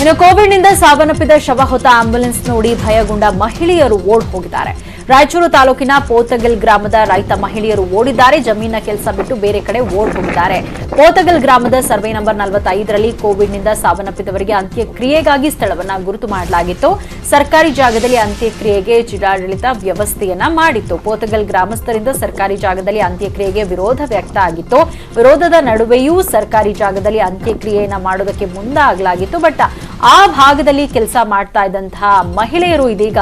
Speaker 2: ಇನ್ನು ಕೋವಿಡ್ನಿಂದ ಸಾವನ್ನಪ್ಪಿದ ಶವ ಹೊತ್ತ ಆಂಬ್ಯುಲೆನ್ಸ್ ನೋಡಿ ಭಯಗೊಂಡ ಮಹಿಳೆಯರು ಓಡ್ ಹೋಗಿದ್ದಾರೆ.
Speaker 1: ರಾಯಚೂರು ತಾಲೂಕಿನ ಪೋತಗಲ್ ಗ್ರಾಮದ ರೈತ ಮಹಿಳೆಯರು ಓಡಿದ್ದಾರೆ. ಜಮೀನಿನ ಕೆಲಸ ಬಿಟ್ಟು ಬೇರೆ ಕಡೆ ಓಡ್ ಹೋಗಿದ್ದಾರೆ. ಪೋತಗಲ್ ಗ್ರಾಮದ ಸರ್ವೆ ನಂಬರ್ 45ರಲ್ಲಿ ಕೋವಿಡ್ನಿಂದ ಸಾವನ್ನಪ್ಪಿದವರಿಗೆ ಅಂತ್ಯಕ್ರಿಯೆಗಾಗಿ ಸ್ಥಳವನ್ನ ಗುರುತು ಮಾಡಲಾಗಿತ್ತು. ಸರ್ಕಾರಿ ಜಾಗದಲ್ಲಿ ಅಂತ್ಯಕ್ರಿಯೆಗೆ ಜಿಲ್ಲಾಡಳಿತ ವ್ಯವಸ್ಥೆಯನ್ನ ಮಾಡಿತ್ತು. ಪೋತಗಲ್ ಗ್ರಾಮಸ್ಥರಿಂದ ಸರ್ಕಾರಿ ಜಾಗದಲ್ಲಿ ಅಂತ್ಯಕ್ರಿಯೆಗೆ ವಿರೋಧ ವ್ಯಕ್ತ ಆಗಿತ್ತು. ವಿರೋಧದ ನಡುವೆಯೂ ಸರ್ಕಾರಿ ಜಾಗದಲ್ಲಿ ಅಂತ್ಯಕ್ರಿಯೆಯನ್ನ ಮಾಡೋದಕ್ಕೆ ಮುಂದಾಗಲಾಗಿತ್ತು. ಬಟ್ ಆ ಭಾಗದಲ್ಲಿ ಕೆಲಸ ಮಾಡ್ತಾ ಇದ್ದಂತಹ ಮಹಿಳೆಯರು ಇದೀಗ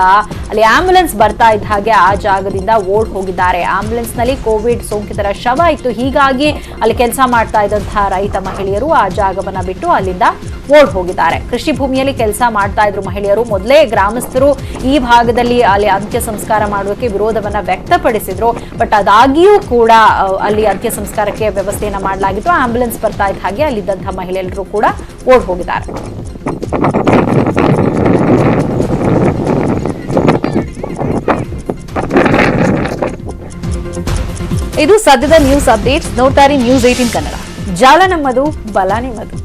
Speaker 1: ಅಲ್ಲಿ ಆಂಬ್ಯುಲೆನ್ಸ್ ಬರ್ತಾ ಇದ್ದ ಹಾಗೆ ಆ ಜಾಗದಿಂದ ಓಡ್ ಹೋಗಿದ್ದಾರೆ. ಆಂಬ್ಯುಲೆನ್ಸ್ ನಲ್ಲಿ ಕೋವಿಡ್ ಸೋಂಕಿತರ ಶವ ಇತ್ತು. ಹೀಗಾಗಿ ಅಲ್ಲಿ ಕೆಲಸ ಮಾಡ್ತಾ ಇದ್ದಂತಹ ರೈತ ಮಹಿಳೆಯರು ಆ ಜಾಗವನ್ನ ಬಿಟ್ಟು ಅಲ್ಲಿಂದ ಓಡ್ ಹೋಗಿದ್ದಾರೆ. ಕೃಷಿ ಭೂಮಿಯಲ್ಲಿ ಕೆಲಸ ಮಾಡ್ತಾ ಇದ್ರು ಮಹಿಳೆಯರು. ಮೊದಲೇ ಗ್ರಾಮಸ್ಥರು ಈ ಭಾಗದಲ್ಲಿ ಅಲ್ಲಿ ಅಂತ್ಯ ಸಂಸ್ಕಾರ ಮಾಡೋದಕ್ಕೆ ವಿರೋಧವನ್ನ ವ್ಯಕ್ತಪಡಿಸಿದ್ರು. ಬಟ್ ಅದಾಗಿಯೂ ಕೂಡ ಅಲ್ಲಿ ಅಂತ್ಯ ಸಂಸ್ಕಾರಕ್ಕೆ ವ್ಯವಸ್ಥೆಯನ್ನ ಮಾಡಲಾಗಿತ್ತು. ಆಂಬ್ಯುಲೆನ್ಸ್ ಬರ್ತಾ ಇದ್ದ ಹಾಗೆ ಅಲ್ಲಿದ್ದಂತಹ ಮಹಿಳೆಯರು ಕೂಡ ಓಡ್ ಹೋಗಿದ್ದಾರೆ.
Speaker 2: ಇದು ಸದ್ಯದ ನ್ಯೂಸ್ ಅಪ್ಡೇಟ್ಸ್. ನೋಡ್ತಾರೆ ನ್ಯೂಸ್ 18 ಕನ್ನಡ.
Speaker 1: ಜಾಲ ನಮ್ಮದು, ಬಲ ನಿಮ್ಮದು.